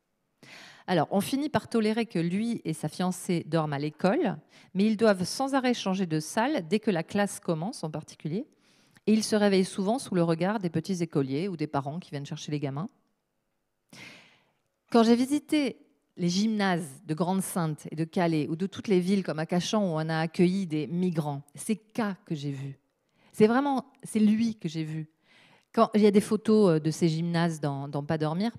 B: Alors, on finit par tolérer que lui et sa fiancée dorment à l'école, mais ils doivent sans arrêt changer de salle dès que la classe commence, en particulier, et ils se réveillent souvent sous le regard des petits écoliers ou des parents qui viennent chercher les gamins. Quand j'ai visité les gymnases de Grande-Synthe et de Calais, ou de toutes les villes comme Arcachon où on a accueilli des migrants, c'est K que j'ai vu. C'est lui que j'ai vu. Quand il y a des photos de ces gymnases dans Pas dormir,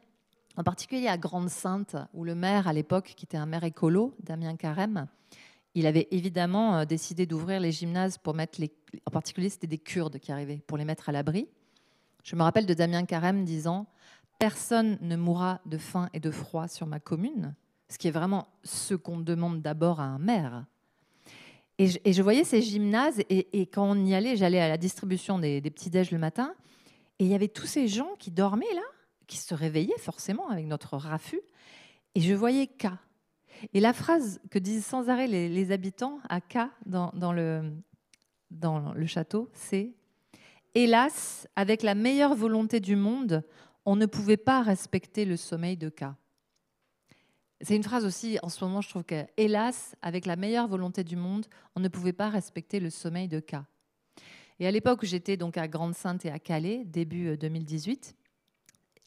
B: en particulier à Grande-Synthe, où le maire à l'époque, qui était un maire écolo, Damien Carême, il avait évidemment décidé d'ouvrir les gymnases pour mettre en particulier c'était des Kurdes qui arrivaient, pour les mettre à l'abri. Je me rappelle de Damien Carême disant « Personne ne mourra de faim et de froid sur ma commune », ce qui est vraiment ce qu'on demande d'abord à un maire. Et je voyais ces gymnases, et quand on y allait, j'allais à la distribution des petits-déj le matin, et il y avait tous ces gens qui dormaient là, qui se réveillaient forcément avec notre raffut, et je voyais K. Et la phrase que disent sans arrêt les habitants à K dans le château, c'est « Hélas, avec la meilleure volonté du monde, on ne pouvait pas respecter le sommeil de K ». C'est une phrase aussi, en ce moment, je trouve que « Hélas, avec la meilleure volonté du monde, on ne pouvait pas respecter le sommeil de K ». Et à l'époque où j'étais donc à Grande-Synthe et à Calais, début 2018,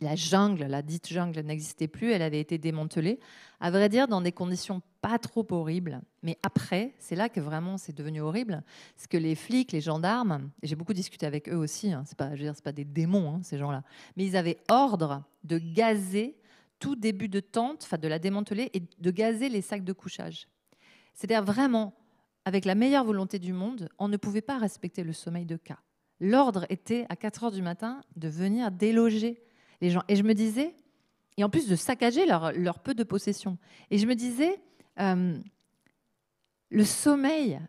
B: la jungle, la dite jungle, n'existait plus, elle avait été démantelée, à vrai dire dans des conditions pas trop horribles. Mais après, c'est là que vraiment c'est devenu horrible, c'est que les flics, les gendarmes, et j'ai beaucoup discuté avec eux aussi, hein, c'est pas des démons ces gens-là, mais ils avaient ordre de gazer tout début de tente, enfin de la démanteler et de gazer les sacs de couchage. C'est-à-dire vraiment, avec la meilleure volonté du monde, on ne pouvait pas respecter le sommeil de K. L'ordre était à 4 heures du matin de venir déloger les gens. Et je me disais, et en plus de saccager leur peu de possession, et je me disais, le sommeil,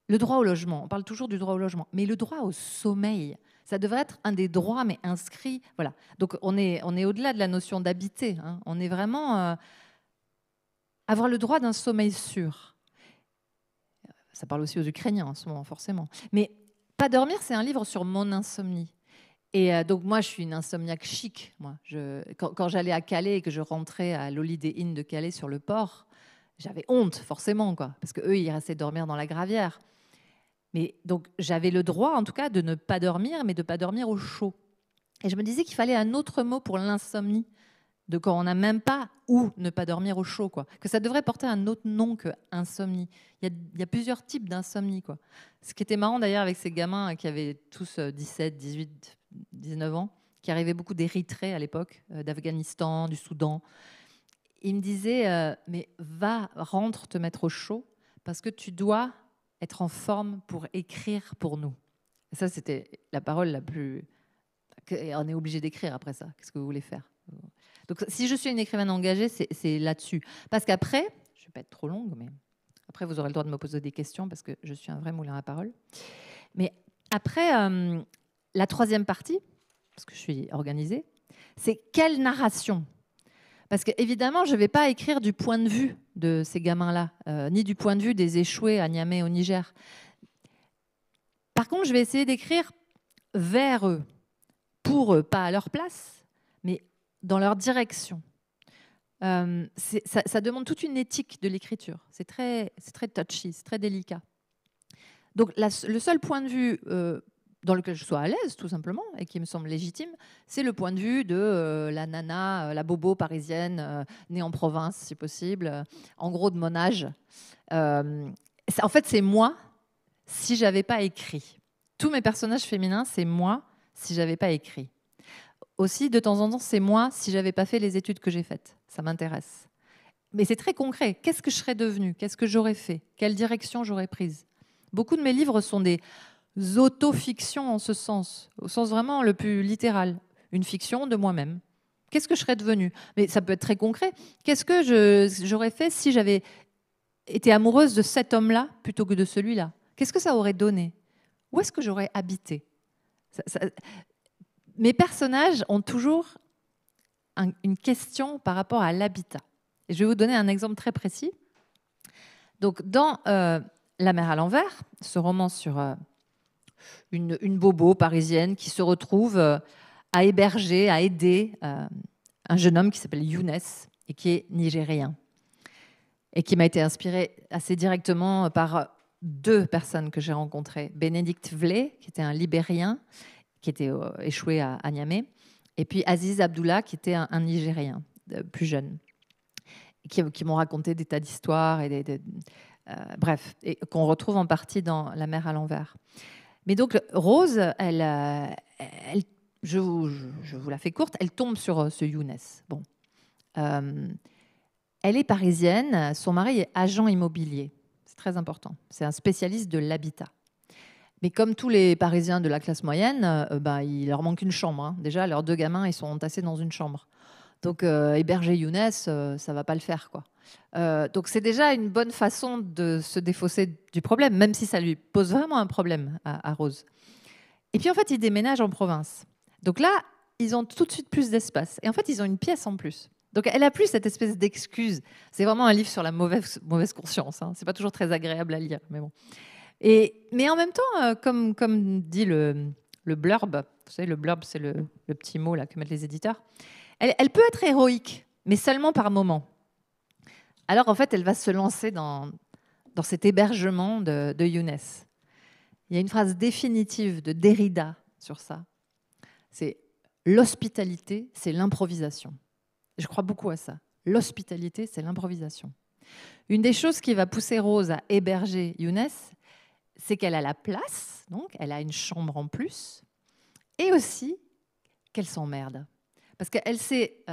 B: le droit au logement, on parle toujours du droit au logement, mais le droit au sommeil, ça devrait être un des droits, mais inscrits. Voilà. Donc on est au-delà de la notion d'habiter. Hein. On est vraiment avoir le droit d'un sommeil sûr. Ça parle aussi aux Ukrainiens en ce moment, forcément. Mais Pas dormir, c'est un livre sur mon insomnie. Et donc moi, je suis une insomniaque chic. Moi, quand j'allais à Calais et que je rentrais à l'Holiday Inn de Calais sur le port, J'avais honte, forcément, quoi, parce qu'eux, ils restaient dormir dans la gravière. Mais donc, j'avais le droit, en tout cas, de ne pas dormir, mais de ne pas dormir au chaud. Et je me disais qu'il fallait un autre mot pour l'insomnie, de quand on n'a même pas où ne pas dormir au chaud, quoi. Que ça devrait porter un autre nom que insomnie. Il y a plusieurs types d'insomnie, quoi. Ce qui était marrant, d'ailleurs, avec ces gamins qui avaient tous 17, 18, 19 ans, qui arrivaient beaucoup d'Érythrée à l'époque, d'Afghanistan, du Soudan. Il me disait, mais rentre te mettre au chaud parce que tu dois être en forme pour écrire pour nous. Et ça, c'était la parole la plus... On est obligé d'écrire après ça. Qu'est-ce que vous voulez faire? Donc, si je suis une écrivaine engagée, c'est là-dessus. Parce qu'après, je ne vais pas être trop longue, mais après, vous aurez le droit de me poser des questions parce que je suis un vrai moulin à parole. Mais après, la troisième partie, parce que je suis organisée, c'est quelle narration? Parce qu'évidemment, je ne vais pas écrire du point de vue de ces gamins-là, ni du point de vue des échoués à Niamey au Niger. Par contre, je vais essayer d'écrire vers eux, pour eux, pas à leur place, mais dans leur direction. Ça demande toute une éthique de l'écriture. C'est très touchy, c'est très délicat. Donc le seul point de vue dans lequel je sois à l'aise, tout simplement, et qui me semble légitime, c'est le point de vue de la nana, la bobo parisienne, née en province, si possible, en gros de mon âge. En fait, c'est moi, si j'avais pas écrit. Tous mes personnages féminins, c'est moi, si j'avais pas écrit. Aussi, de temps en temps, c'est moi, si j'avais pas fait les études que j'ai faites. Ça m'intéresse. Mais c'est très concret. Qu'est-ce que je serais devenue? Qu'est-ce que j'aurais fait? Quelle direction j'aurais prise? Beaucoup de mes livres sont des autofictions en ce sens, au sens vraiment le plus littéral. Une fiction de moi-même. Qu'est-ce que je serais devenue? Mais ça peut être très concret. Qu'est-ce que j'aurais fait si j'avais été amoureuse de cet homme-là plutôt que de celui-là? Qu'est-ce que ça aurait donné? Où est-ce que j'aurais habité? Mes personnages ont toujours une question par rapport à l'habitat. Et je vais vous donner un exemple très précis. Donc, dans La mer à l'envers, ce roman sur une bobo parisienne qui se retrouve à héberger, à aider un jeune homme qui s'appelle Younes et qui est nigérien et qui m'a été inspiré assez directement par deux personnes que j'ai rencontrées. Bénédicte Vlé, qui était un Libérien, qui était échoué à Niamey, et puis Aziz Abdullah, qui était un Nigérien, plus jeune, qui m'ont raconté des tas d'histoires, et bref, et qu'on retrouve en partie dans La mer à l'envers. Mais donc, Rose, je vous la fais courte, elle tombe sur ce Younes. Bon. Elle est parisienne, son mari est agent immobilier. C'est très important. C'est un spécialiste de l'habitat. Mais comme tous les Parisiens de la classe moyenne, il leur manque une chambre. Hein. Déjà, leurs deux gamins, ils sont entassés dans une chambre. Donc, héberger Younes, ça ne va pas le faire, quoi. Donc, c'est déjà une bonne façon de se défausser du problème, même si ça lui pose vraiment un problème à Rose. Et puis, en fait, ils déménagent en province. Donc là, ils ont tout de suite plus d'espace. Et en fait, ils ont une pièce en plus. Donc, elle a plus cette espèce d'excuse. C'est vraiment un livre sur la mauvaise conscience. Hein. C'est pas toujours très agréable à lire, mais bon. Mais en même temps, comme dit le blurb, vous savez, le blurb, c'est le petit mot là, que mettent les éditeurs, elle peut être héroïque, mais seulement par moment. Alors, en fait, elle va se lancer dans cet hébergement de Younes. Il y a une phrase définitive de Derrida sur ça. C'est « l'hospitalité, c'est l'improvisation ». Je crois beaucoup à ça. L'hospitalité, c'est l'improvisation. Une des choses qui va pousser Rose à héberger Younes, c'est qu'elle a la place, donc elle a une chambre en plus, et aussi qu'elle s'emmerde. Parce qu'elle s'est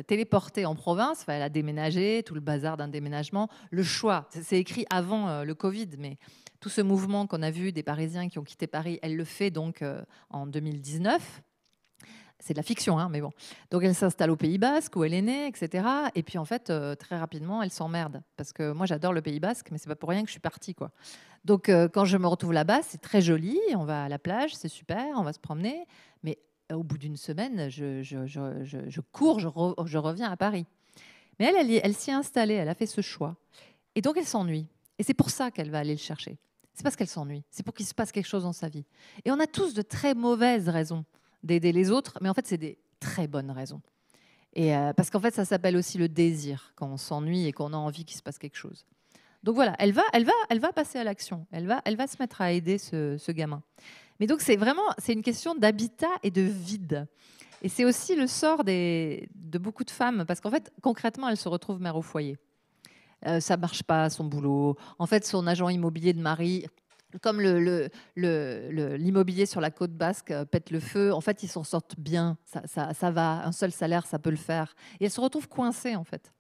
B: téléportée en province, elle a déménagé, tout le bazar d'un déménagement. Le choix, c'est écrit avant le Covid, mais tout ce mouvement qu'on a vu des Parisiens qui ont quitté Paris, elle le fait donc en 2019. C'est de la fiction, hein, mais bon. Donc elle s'installe au Pays Basque, où elle est née, etc. Et puis en fait, très rapidement, elle s'emmerde. Parce que moi, j'adore le Pays Basque, mais c'est pas pour rien que je suis partie, quoi. Donc quand je me retrouve là-bas, c'est très joli, on va à la plage, c'est super, on va se promener. Mais au bout d'une semaine, je cours, je reviens à Paris. Mais elle s'y est installée, elle a fait ce choix. Et donc elle s'ennuie. Et c'est pour ça qu'elle va aller le chercher. C'est parce qu'elle s'ennuie. C'est pour qu'il se passe quelque chose dans sa vie. Et on a tous de très mauvaises raisons d'aider les autres, mais en fait, c'est des très bonnes raisons. Et, parce qu'en fait, ça s'appelle aussi le désir, quand on s'ennuie et qu'on a envie qu'il se passe quelque chose. Donc voilà, elle va passer à l'action. Elle va se mettre à aider ce gamin. Mais donc c'est une question d'habitat et de vide. Et c'est aussi le sort de beaucoup de femmes, parce qu'en fait, concrètement, elles se retrouvent mères au foyer. Ça marche pas, son boulot. En fait, son agent immobilier de mari, comme l'immobilier sur la côte basque pète le feu, en fait, ils s'en sortent bien. Ça va, un seul salaire, ça peut le faire. Et elles se retrouvent coincées, en fait.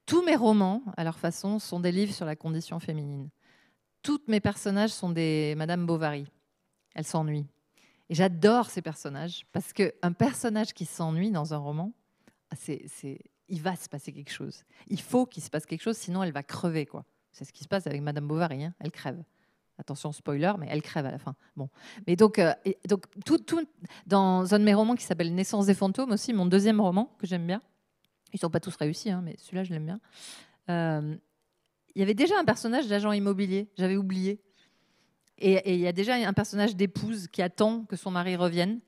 B: Tous mes romans, à leur façon, sont des livres sur la condition féminine. Tous mes personnages sont des Madame Bovary. Elles s'ennuient. Et j'adore ces personnages, parce qu'un personnage qui s'ennuie dans un roman, il va se passer quelque chose. Il faut qu'il se passe quelque chose, sinon elle va crever, quoi. C'est ce qui se passe avec Madame Bovary, hein. Elle crève. Attention, spoiler, mais elle crève à la fin. Bon. Mais donc tout, dans un de mes romans qui s'appelle Naissance des fantômes aussi, mon deuxième roman, que j'aime bien, ils ne sont pas tous réussis, hein, mais celui-là, je l'aime bien. Il y avait déjà un personnage d'agent immobilier, j'avais oublié. Et il y a déjà un personnage d'épouse qui attend que son mari revienne.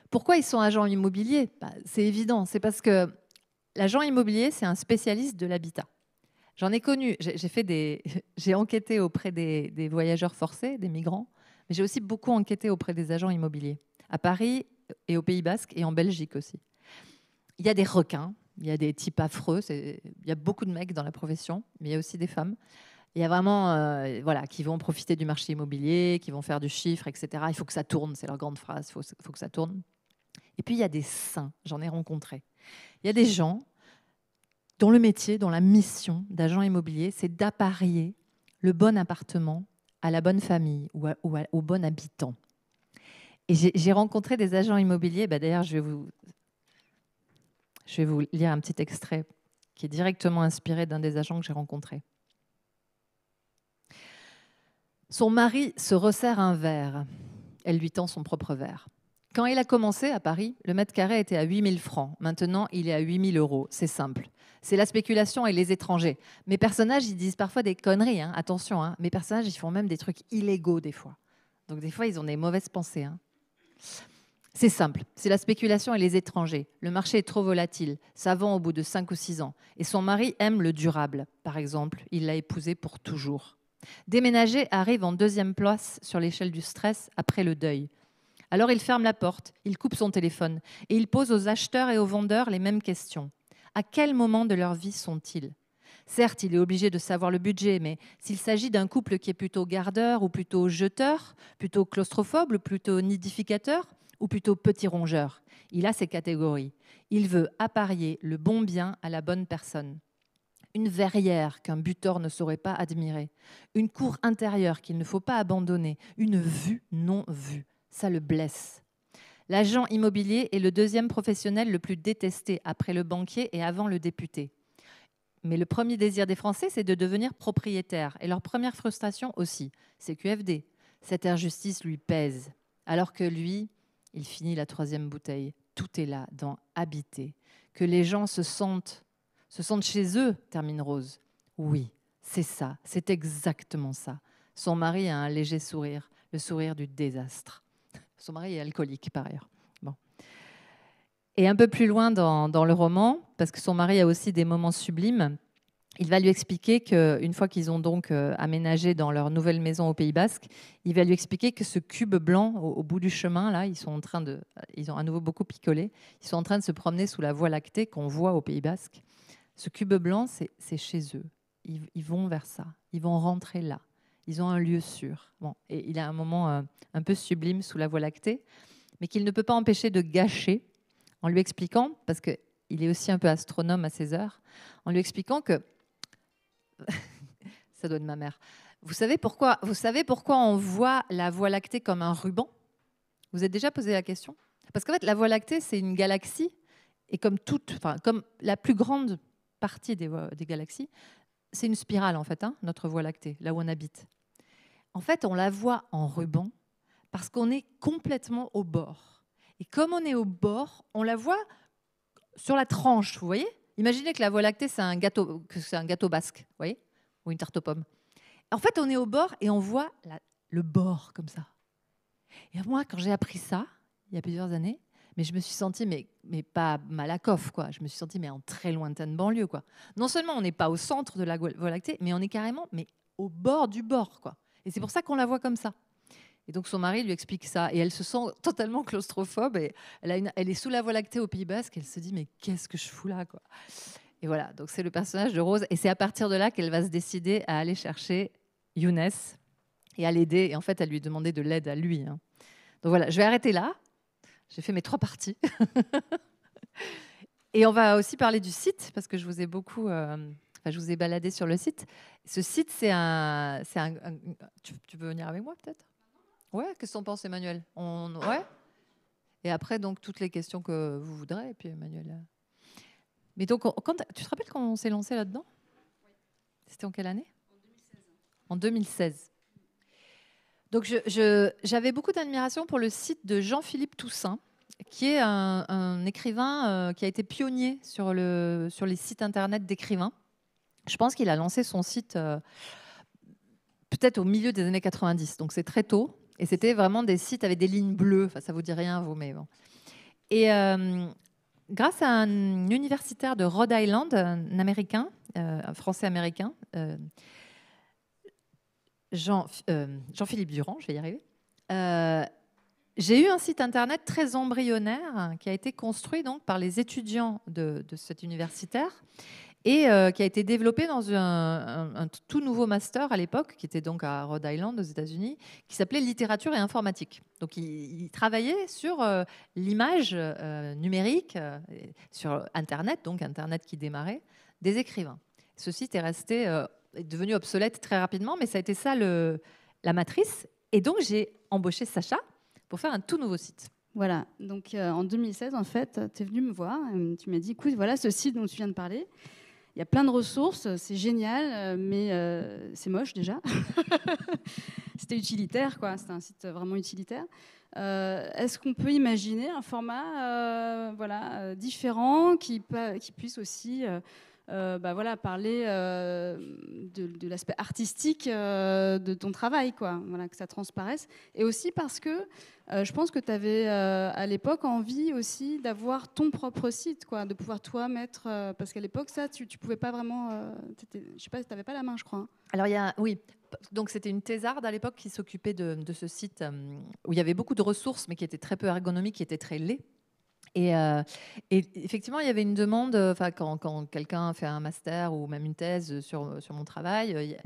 B: Pourquoi ils sont agents immobiliers ? C'est évident, c'est parce que l'agent immobilier, c'est un spécialiste de l'habitat. J'en ai connu, j'ai enquêté auprès des voyageurs forcés, des migrants, mais j'ai aussi beaucoup enquêté auprès des agents immobiliers, à Paris et au Pays Basque et en Belgique aussi. Il y a des requins, il y a des types affreux, il y a beaucoup de mecs dans la profession, mais il y a aussi des femmes. Il y a vraiment, qui vont profiter du marché immobilier, qui vont faire du chiffre, etc. Il faut que ça tourne, c'est leur grande phrase, il faut que ça tourne. Et puis il y a des saints, j'en ai rencontré. Il y a des gens dont le métier, dont la mission d'agent immobilier, c'est d'apparier le bon appartement à la bonne famille ou au bon habitant. Et j'ai rencontré des agents immobiliers, d'ailleurs je vais vous lire un petit extrait qui est directement inspiré d'un des agents que j'ai rencontré. Son mari se resserre un verre. Elle lui tend son propre verre. Quand il a commencé à Paris, le mètre carré était à 8 000 francs. Maintenant, il est à 8 000 euros. C'est simple. C'est la spéculation et les étrangers. Mes personnages, ils disent parfois des conneries. Hein. Attention, hein. Mes personnages, ils font même des trucs illégaux des fois. Donc des fois, ils ont des mauvaises pensées. Hein. C'est simple. C'est la spéculation et les étrangers. Le marché est trop volatile. Ça vend au bout de 5 ou 6 ans. Et son mari aime le durable. Par exemple, il l'a épousée pour toujours. Déménager arrive en deuxième place sur l'échelle du stress après le deuil. Alors il ferme la porte, il coupe son téléphone et il pose aux acheteurs et aux vendeurs les mêmes questions. À quel moment de leur vie sont-ils ? Certes, il est obligé de savoir le budget, mais s'il s'agit d'un couple qui est plutôt gardeur ou plutôt jeteur, plutôt claustrophobe ou plutôt nidificateur ou plutôt petit rongeur, il a ces catégories. Il veut apparier le bon bien à la bonne personne. Une verrière qu'un butor ne saurait pas admirer, une cour intérieure qu'il ne faut pas abandonner, une vue non vue. Ça le blesse. L'agent immobilier est le deuxième professionnel le plus détesté après le banquier et avant le député. Mais le premier désir des Français, c'est de devenir propriétaire. Et leur première frustration aussi, c'est QFD. Cette injustice lui pèse. Alors que lui, il finit la 3e bouteille. Tout est là, dans habiter. Que les gens se sentent chez eux, termine Rose. Oui, c'est ça, c'est exactement ça. Son mari a un léger sourire, le sourire du désastre. Son mari est alcoolique, par ailleurs. Bon. Et un peu plus loin dans le roman, parce que son mari a aussi des moments sublimes, il va lui expliquer qu'une fois qu'ils ont donc aménagé dans leur nouvelle maison au Pays Basque, il va lui expliquer que ce cube blanc au bout du chemin, là, ils ont à nouveau beaucoup picolé, ils sont en train de se promener sous la Voie lactée qu'on voit au Pays Basque. Ce cube blanc, c'est chez eux. Ils vont vers ça, ils vont rentrer là. Ils ont un lieu sûr. Bon, et il a un moment un peu sublime sous la Voie lactée, mais qu'il ne peut pas empêcher de gâcher en lui expliquant, parce qu'il est aussi un peu astronome à ses heures, en lui expliquant que... ça doit être ma mère. Vous savez pourquoi on voit la Voie lactée comme un ruban ? Vous vous êtes déjà posé la question ? Parce qu'en fait, la Voie lactée, c'est une galaxie, et comme la plus grande partie des galaxies, c'est une spirale, en fait, hein, notre Voie lactée, là où on habite. En fait, on la voit en ruban parce qu'on est complètement au bord. Et comme on est au bord, on la voit sur la tranche, vous voyez ? Imaginez que la Voie lactée, c'est un gâteau basque, vous voyez ? Ou une tarte aux pommes. En fait, on est au bord et on voit le bord comme ça. Et moi, quand j'ai appris ça, il y a plusieurs années, Mais je me suis sentie, mais pas Malakoff, quoi. Je me suis sentie, mais en très lointaine banlieue, quoi. Non seulement on n'est pas au centre de la Voie lactée, mais on est carrément au bord du bord, quoi. Et c'est pour ça qu'on la voit comme ça. Et donc son mari lui explique ça. Et elle se sent totalement claustrophobe. Et elle est sous la Voie lactée au Pays Basque. Elle se dit, mais qu'est-ce que je fous là, quoi. Et voilà, donc c'est le personnage de Rose. Et c'est à partir de là qu'elle va se décider à aller chercher Younes et à l'aider. Et en fait, elle lui demandait de l'aide à lui. Donc voilà, je vais arrêter là. J'ai fait mes 3 parties. Et on va aussi parler du site, parce que je vous ai beaucoup... je vous ai baladé sur le site. Ce site, c'est un... Tu veux venir avec moi, peut-être? Ouais, qu'est-ce qu'on pense, Emmanuel? Ouais. Et après, donc, toutes les questions que vous voudrez. Et puis, Emmanuel... Mais donc, tu te rappelles quand on s'est lancé là-dedans? Oui. C'était en quelle année? En 2016. Donc, j'avais beaucoup d'admiration pour le site de Jean-Philippe Toussaint, qui est un écrivain qui a été pionnier sur les sites internet d'écrivains. Je pense qu'il a lancé son site peut-être au milieu des années 90, donc c'est très tôt. Et c'était vraiment des sites avec des lignes bleues. Enfin, ça vous dit rien, vous, mais bon. Et grâce à un universitaire de Rhode Island, un Américain, un Français-Américain, Jean-Philippe Durand, je vais y arriver, j'ai eu un site internet très embryonnaire qui a été construit donc par les étudiants de cet universitaire et qui a été développé dans un tout nouveau master à l'époque, qui était donc à Rhode Island aux États-Unis, qui s'appelait littérature et informatique. Donc il travaillait sur l'image numérique, sur Internet, donc Internet qui démarrait, des écrivains. Ce site est devenu obsolète très rapidement, mais ça a été ça la matrice. Et donc j'ai embauché Sacha pour faire un tout nouveau site.
E: Voilà, donc en 2016, en fait, tu es venu me voir, tu m'as dit, écoute, voilà ce site dont tu viens de parler, il y a plein de ressources, c'est génial, mais c'est moche déjà. C'était utilitaire, quoi, c'était un site vraiment utilitaire. Est-ce qu'on peut imaginer un format différent qui puisse aussi... parler de l'aspect artistique de ton travail, quoi. Voilà, que ça transparaisse. Et aussi parce que je pense que tu avais à l'époque envie aussi d'avoir ton propre site, quoi, de pouvoir toi mettre... parce qu'à l'époque, ça, tu pouvais pas vraiment... je sais pas, tu n'avais pas la main, je crois. Hein.
B: Alors, oui. Donc, c'était une thésarde à l'époque qui s'occupait de ce site où il y avait beaucoup de ressources, mais qui étaient très peu ergonomiques, qui étaient très laids. Et effectivement, il y avait une demande, quand quelqu'un fait un master ou même une thèse sur mon travail, il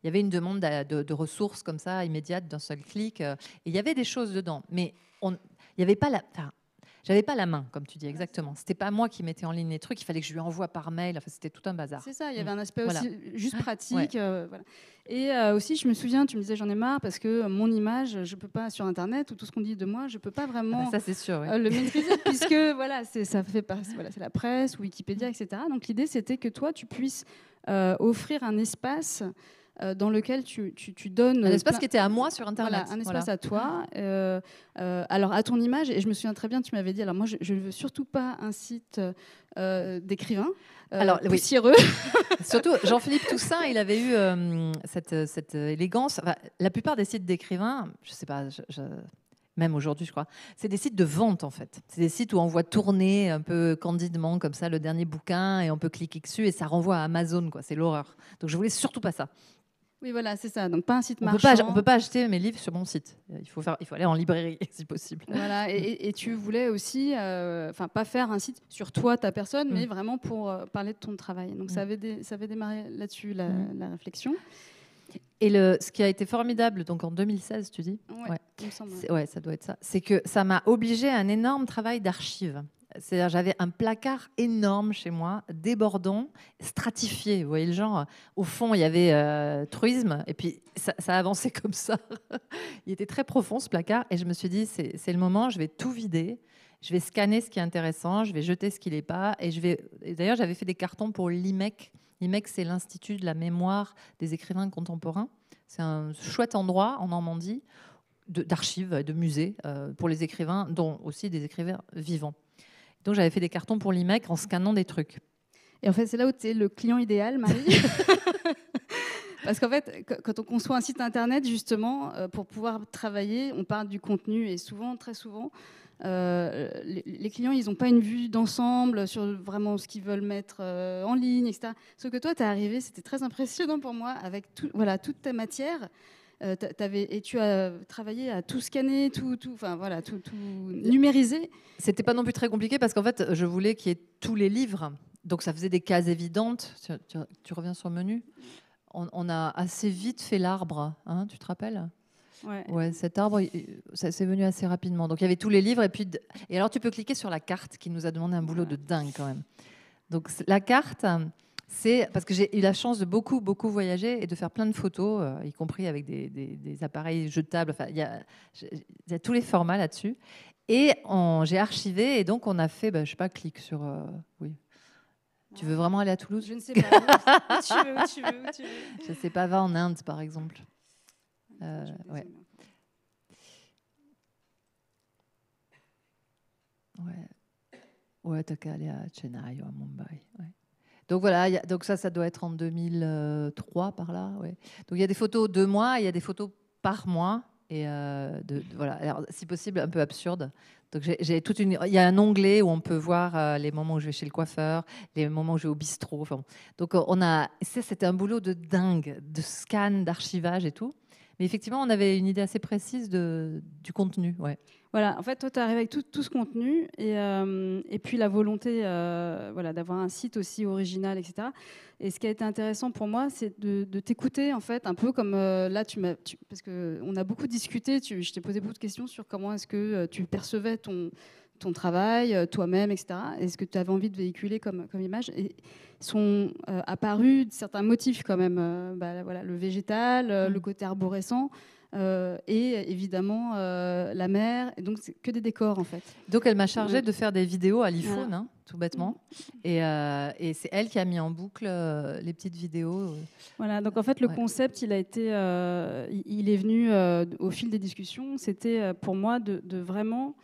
B: y avait une demande de ressources comme ça, immédiates, d'un seul clic. Et il y avait des choses dedans. Mais il y avait pas j'avais pas la main, comme tu dis, exactement. C'était pas moi qui mettais en ligne les trucs, il fallait que je lui envoie par mail. Enfin, c'était tout un bazar.
E: C'est ça, il y avait un aspect aussi juste pratique.
B: Ouais.
E: Voilà. Et aussi, je me souviens, tu me disais, j'en ai marre parce que mon image, je peux pas sur Internet, ou tout ce qu'on dit de moi, je peux pas vraiment
B: ça, c'est sûr,
E: le maîtriser, puisque voilà, ça fait c'est la presse, Wikipédia, etc. Donc l'idée, c'était que toi, tu puisses offrir un espace dans lequel tu donnes...
B: Un espace qui était à moi sur Internet.
E: Voilà, un espace à toi. Alors, à ton image, et je me souviens très bien, tu m'avais dit, alors moi, je ne veux surtout pas un site d'écrivain poussiéreux.
B: Surtout, Jean-Philippe Toussaint, il avait eu cette élégance. Enfin, la plupart des sites d'écrivains, je ne sais pas... Même aujourd'hui, je crois. C'est des sites de vente, en fait. C'est des sites où on voit tourner un peu candidement, comme ça, le dernier bouquin, et on peut cliquer dessus, et ça renvoie à Amazon, quoi. C'est l'horreur. Donc, je voulais surtout pas ça.
E: Oui, voilà, c'est ça. Donc, pas un site marchand.
B: On peut pas acheter mes livres sur mon site. Il faut aller en librairie, si possible.
E: Voilà, et tu voulais aussi, pas faire un site sur toi, ta personne, mais vraiment pour parler de ton travail. Donc, ça avait démarré là-dessus, la réflexion.
B: Et ce qui a été formidable, donc en 2016, tu dis?
E: Ouais, il me semble.
B: Ouais, ça doit être ça. C'est que ça m'a obligé à un énorme travail d'archives. C'est-à-dire, j'avais un placard énorme chez moi, débordant, stratifié. Vous voyez le genre? Au fond, il y avait truisme, et puis ça avançait comme ça. Il était très profond, ce placard, et je me suis dit, c'est le moment, je vais tout vider, je vais scanner ce qui est intéressant, je vais jeter ce qui l'est pas, et d'ailleurs, j'avais fait des cartons pour l'IMEC. L'IMEC, c'est l'Institut de la mémoire des écrivains contemporains. C'est un chouette endroit en Normandie d'archives, de musées pour les écrivains, dont aussi des écrivains vivants. Donc, j'avais fait des cartons pour l'IMEC en scannant des trucs.
E: Et en fait, c'est là où tu es le client idéal, Marie. Parce qu'en fait, quand on conçoit un site internet, justement, pour pouvoir travailler, on parle du contenu et souvent, très souvent, les clients, ils n'ont pas une vue d'ensemble sur vraiment ce qu'ils veulent mettre en ligne, etc. Sauf que toi, tu es arrivé, c'était très impressionnant pour moi, avec toute ta matière. Et tu as travaillé à tout scanner, tout numériser.
B: C'était pas non plus très compliqué parce qu'en fait, je voulais qu'il y ait tous les livres. Donc ça faisait des cases évidentes. Tu reviens sur le menu. On a assez vite fait l'arbre, hein, tu te rappelles ? Ouais, cet arbre, ça c'est venu assez rapidement. Donc il y avait tous les livres et alors tu peux cliquer sur la carte qui nous a demandé un boulot de dingue quand même. Donc la carte, c'est parce que j'ai eu la chance de beaucoup voyager et de faire plein de photos, y compris avec des appareils jetables. Enfin, il y a tous les formats là-dessus. Et j'ai archivé et donc on a fait, je sais pas, clique sur oui. Tu veux vraiment aller à Toulouse ?
E: Je ne sais pas. Où tu veux.
B: Je sais pas, va en Inde par exemple. Ouais. Ouais, t'as qu'à aller à Chennai ou à Mumbai. Ouais. Donc voilà, donc ça doit être en 2003 par là. Ouais. Donc il y a des photos de mois, il y a des photos par mois et voilà. Alors, si possible, un peu absurde. Donc il y a un onglet où on peut voir les moments où je vais chez le coiffeur, les moments où je vais au bistrot. Enfin, donc c'était un boulot de dingue, de scan, d'archivage et tout. Mais effectivement, on avait une idée assez précise du contenu. Ouais.
E: Voilà, en fait, toi, tu arrives avec tout ce contenu et puis la volonté d'avoir un site aussi original, etc. Et ce qui a été intéressant pour moi, c'est de t'écouter, en fait, un peu comme là, parce qu'on a beaucoup discuté, je t'ai posé beaucoup de questions sur comment est-ce que tu percevais ton travail, toi-même, etc. Et ce que tu avais envie de véhiculer comme image. Et sont apparus certains motifs quand même, le végétal, le côté arborescent. Et évidemment la mer, et donc c'est que des décors en fait.
B: Donc elle m'a chargée de faire des vidéos à l'iPhone, hein, tout bêtement, et c'est elle qui a mis en boucle les petites vidéos.
E: Voilà, donc en fait le concept il est venu au fil des discussions. C'était pour moi de vraiment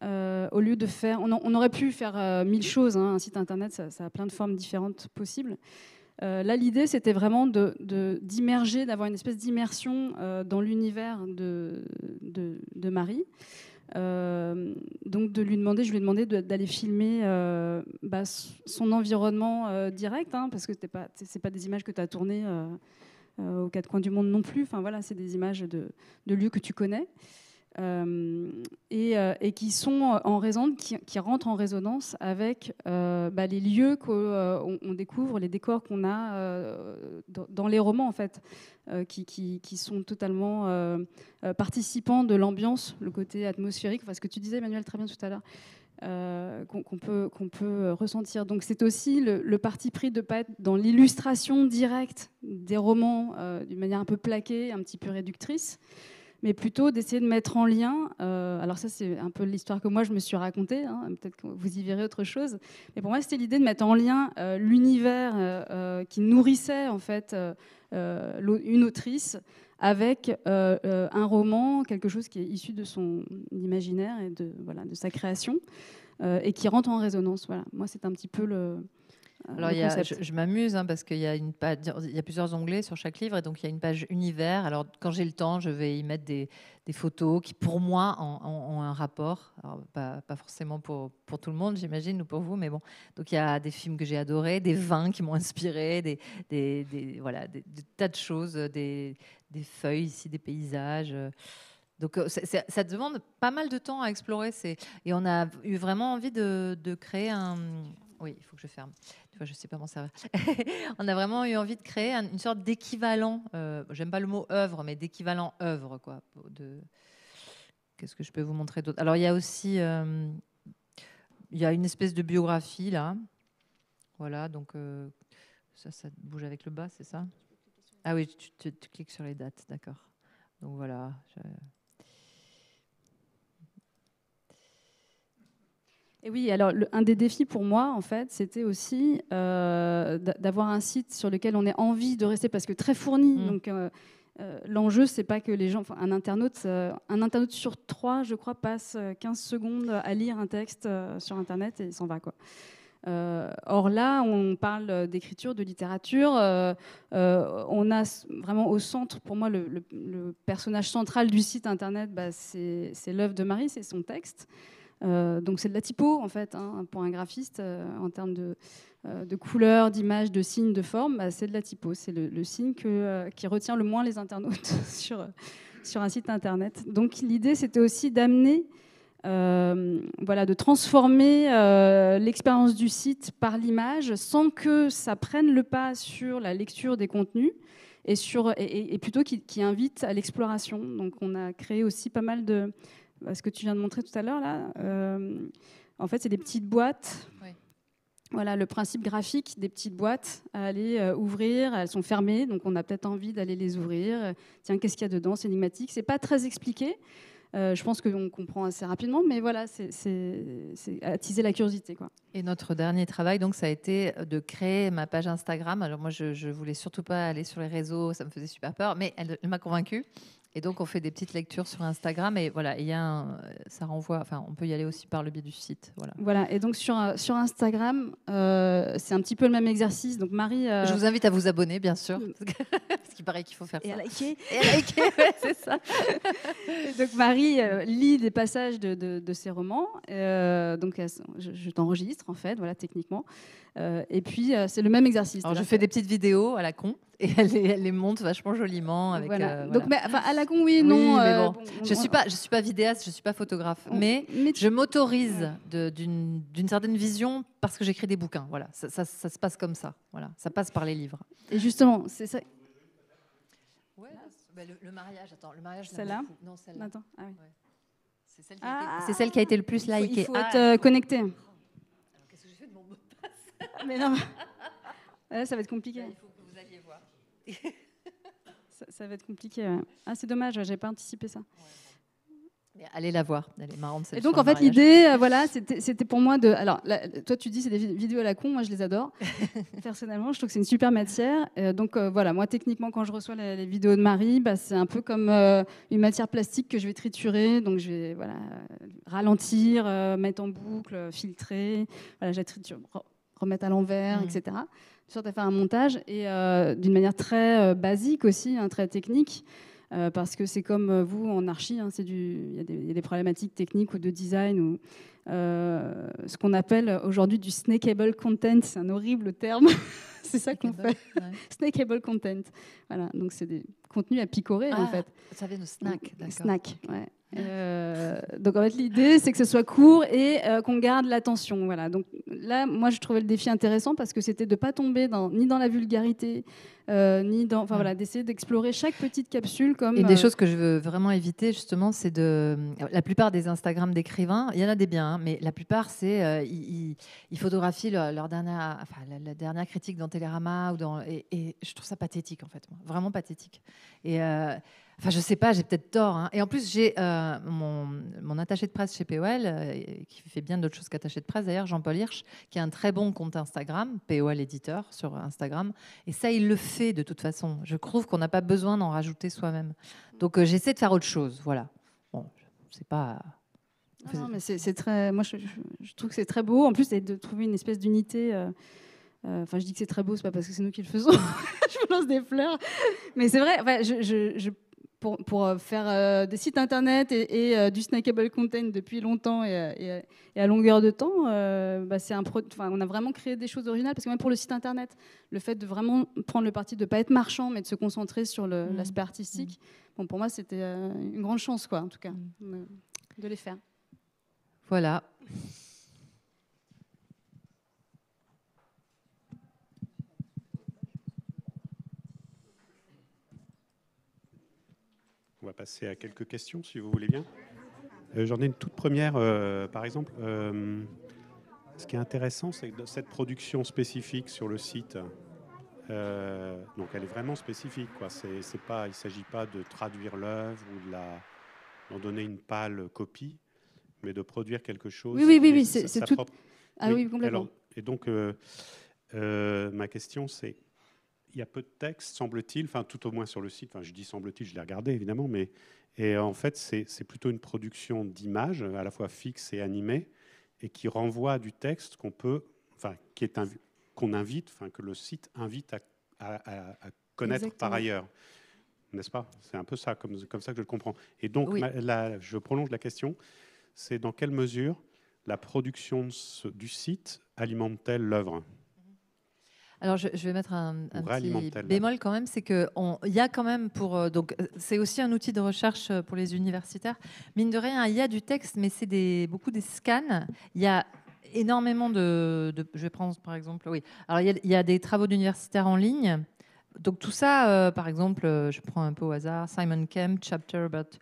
E: au lieu de faire, on aurait pu faire 1000 choses, hein, un site internet ça a plein de formes différentes possibles. Là, l'idée, c'était vraiment d'immerger, d'avoir une espèce d'immersion dans l'univers de Marie. Donc, je lui ai demandé d'aller filmer son environnement direct, hein, parce que c'est pas des images que tu as tournées aux quatre coins du monde non plus. Enfin, voilà, c'est des images de lieux que tu connais. Et qui sont qui rentrent en résonance avec les lieux qu'on découvre, les décors qu'on a dans les romans en fait, qui sont totalement participants de l'ambiance, le côté atmosphérique, enfin, ce que tu disais Emmanuel très bien tout à l'heure, qu'on peut ressentir. Donc c'est aussi le parti pris de ne pas être dans l'illustration directe des romans d'une manière un peu plaquée, un petit peu réductrice, mais plutôt d'essayer de mettre en lien, alors ça c'est un peu l'histoire que moi je me suis racontée, hein, peut-être que vous y verrez autre chose, mais pour moi c'était l'idée de mettre en lien l'univers qui nourrissait en fait une autrice avec un roman, quelque chose qui est issu de son imaginaire et de sa création, et qui rentre en résonance. Voilà. Moi c'est un petit peu le...
B: Alors, je m'amuse parce qu'il y a plusieurs onglets sur chaque livre et donc il y a une page univers. Alors, quand j'ai le temps, je vais y mettre des photos qui, pour moi, ont un rapport. Alors, pas forcément pour tout le monde, j'imagine, ou pour vous, mais bon. Donc, il y a des films que j'ai adorés, des vins qui m'ont inspiré, des tas de choses, des feuilles ici, des paysages. Donc, ça demande pas mal de temps à explorer. Et on a eu vraiment envie de créer un... Oui, il faut que je ferme. Tu vois, je ne sais pas m'en servir. On a vraiment eu envie de créer une sorte d'équivalent. J'aime pas le mot œuvre, mais d'équivalent œuvre, quoi. Qu'est-ce que je peux vous montrer d'autre ? Alors, il y a aussi, il y a une espèce de biographie là. Voilà, donc ça bouge avec le bas, c'est ça ? Ah oui, tu cliques sur les dates, d'accord. Donc voilà.
E: Et oui, alors un des défis pour moi, en fait, c'était aussi d'avoir un site sur lequel on ait envie de rester, parce que très fourni. Donc l'enjeu, c'est pas que les gens, un internaute sur 3, je crois, passe 15 secondes à lire un texte sur Internet et il s'en va, quoi. Or là, on parle d'écriture, de littérature. On a vraiment au centre, pour moi, le personnage central du site internet, c'est l'œuvre de Marie, c'est son texte. Donc c'est de la typo, en fait, hein, pour un graphiste, en termes de couleurs, d'images, de signes, de formes, c'est de la typo. C'est le signe qui retient le moins les internautes sur un site internet. Donc l'idée, c'était aussi d'amener, de transformer l'expérience du site par l'image sans que ça prenne le pas sur la lecture des contenus et plutôt qui invite à l'exploration. Donc on a créé aussi pas mal de... Ce que tu viens de montrer tout à l'heure, là, en fait, c'est des petites boîtes. Oui. Voilà, le principe graphique des petites boîtes à aller ouvrir. Elles sont fermées, donc on a peut-être envie d'aller les ouvrir. Tiens, qu'est-ce qu'il y a dedans? C'est énigmatique. C'est pas très expliqué. Je pense qu'on comprend assez rapidement, mais voilà, c'est attiser la curiosité, quoi.
B: Et notre dernier travail, donc, ça a été de créer ma page Instagram. Alors moi, je voulais surtout pas aller sur les réseaux, ça me faisait super peur, mais elle m'a convaincue. Et donc, on fait des petites lectures sur Instagram. Et voilà, ça renvoie... Enfin, on peut y aller aussi par le biais du site.
E: Voilà. Et donc, sur Instagram, c'est un petit peu le même exercice. Donc, Marie...
B: Je vous invite à vous abonner, bien sûr. Parce qu'il paraît qu'il faut faire ça.
E: Et à liker.
B: Ouais, c'est ça.
E: Donc, Marie lit des passages de ses romans. Donc, je t'enregistre, en fait, voilà, techniquement. Et puis, c'est le même exercice.
B: Alors, je fais des petites vidéos à la con. Et elle les monte vachement joliment. Avec,
E: voilà. Donc, à la con, oui, non.
B: Mais bon, je suis pas vidéaste, je suis pas photographe, mais je m'autorise d'une certaine vision parce que j'écris des bouquins. Voilà, ça se passe comme ça. Voilà, ça passe par les livres.
E: Et justement, c'est ça.
B: Ouais, le mariage. Attends, le mariage.
E: Celle-là.
B: Non, celle-là.
E: Attends. Ah oui.
B: Ouais. C'est celle qui a été le plus likée.
E: Il faut être connecté.
B: Alors, qu'est-ce que j'ai fait de mon mot de passe?
E: Mais non. Là, ça va être compliqué.
B: Là, il faut que vous alliez voir.
E: Ça va être compliqué. Ouais. Ah, c'est dommage, j'avais pas anticipé ça.
B: Mais allez la voir, elle est marrante.
E: Et donc en fait l'idée, voilà, c'était pour moi de. Alors là, toi tu dis c'est des vidéos à la con, moi je les adore. Personnellement, je trouve que c'est une super matière. Donc voilà, moi techniquement quand je reçois les vidéos de Marie, c'est un peu comme une matière plastique que je vais triturer. Donc je vais ralentir, mettre en boucle, filtrer. Voilà, je la triture, remettre à l'envers, etc. De sorte à faire un montage et d'une manière très basique aussi, très technique. Parce que c'est comme vous en archi, il y a des problématiques techniques ou de design ou ce qu'on appelle aujourd'hui du snackable content. C'est un horrible terme. C'est ça qu'on fait. Ouais. Snackable content. Voilà, donc c'est des contenus à picorer en fait.
B: Ça vient de snack, d'accord.
E: Snack, ouais. Donc en fait l'idée c'est que ce soit court et qu'on garde l'attention. Voilà. Donc là moi je trouvais le défi intéressant parce que c'était de pas tomber ni dans la vulgarité ni dans d'essayer d'explorer chaque petite capsule comme
B: et des choses que je veux vraiment éviter justement, c'est la plupart des Instagram d'écrivains, il y en a des biens, mais la plupart c'est ils photographient leur dernière la dernière critique dans Télérama et je trouve ça pathétique en fait, vraiment pathétique. Et je sais pas, j'ai peut-être tort. Et en plus, j'ai mon attaché de presse chez POL, qui fait bien d'autres choses qu'attaché de presse d'ailleurs, Jean-Paul Hirsch, qui a un très bon compte Instagram, POL éditeur sur Instagram. Et ça, il le fait de toute façon. Je trouve qu'on n'a pas besoin d'en rajouter soi-même. Donc, j'essaie de faire autre chose. Voilà. Bon, c'est pas...
E: Non, mais c'est très... Moi, je trouve que c'est très beau. En plus, c'est de trouver une espèce d'unité... je dis que c'est très beau, c'est pas parce que c'est nous qui le faisons. Je me lance des fleurs. Mais c'est vrai, pour faire des sites internet et du snackable content depuis longtemps et à longueur de temps, on a vraiment créé des choses originales. Parce que même pour le site internet, le fait de vraiment prendre le parti de ne pas être marchand, mais de se concentrer sur l'aspect artistique, pour moi, c'était une grande chance, quoi, en tout cas, de les faire.
B: Voilà.
A: On va passer à quelques questions, si vous voulez bien. J'en ai une toute première, par exemple. Ce qui est intéressant, c'est que cette production spécifique sur le site, donc elle est vraiment spécifique, quoi. Il ne s'agit pas de traduire l'œuvre ou d'en donner une pâle copie, mais de produire quelque chose.
E: Oui, c'est tout. Propre... oui, complètement.
A: Alors, et donc, ma question, c'est... Il y a peu de texte, semble-t-il, tout au moins sur le site. Je dis semble-t-il, je l'ai regardé évidemment, et en fait, c'est plutôt une production d'images, à la fois fixes et animées, et qui renvoie à du texte qu'on peut qu'on invite, que le site invite à connaître
B: Exactement.
A: par ailleurs. N'est-ce pas? C'est un peu ça, comme ça que je le comprends. Et donc,
B: Oui.
A: je prolonge la question. C'est dans quelle mesure la production du site alimente-t-elle l'œuvre?
B: Alors, je vais mettre un
A: Ou
B: petit
A: réalimente-t-elle?
B: bémol quand même, c'est qu'il y a quand même donc c'est aussi un outil de recherche pour les universitaires. Mine de rien, il y a du texte, mais c'est beaucoup des scans. Il y a énormément je vais prendre par exemple, oui. Alors, il y a des travaux d'universitaires en ligne. Donc tout ça, par exemple, je prends un peu au hasard, Simon Kemp, Chapter About...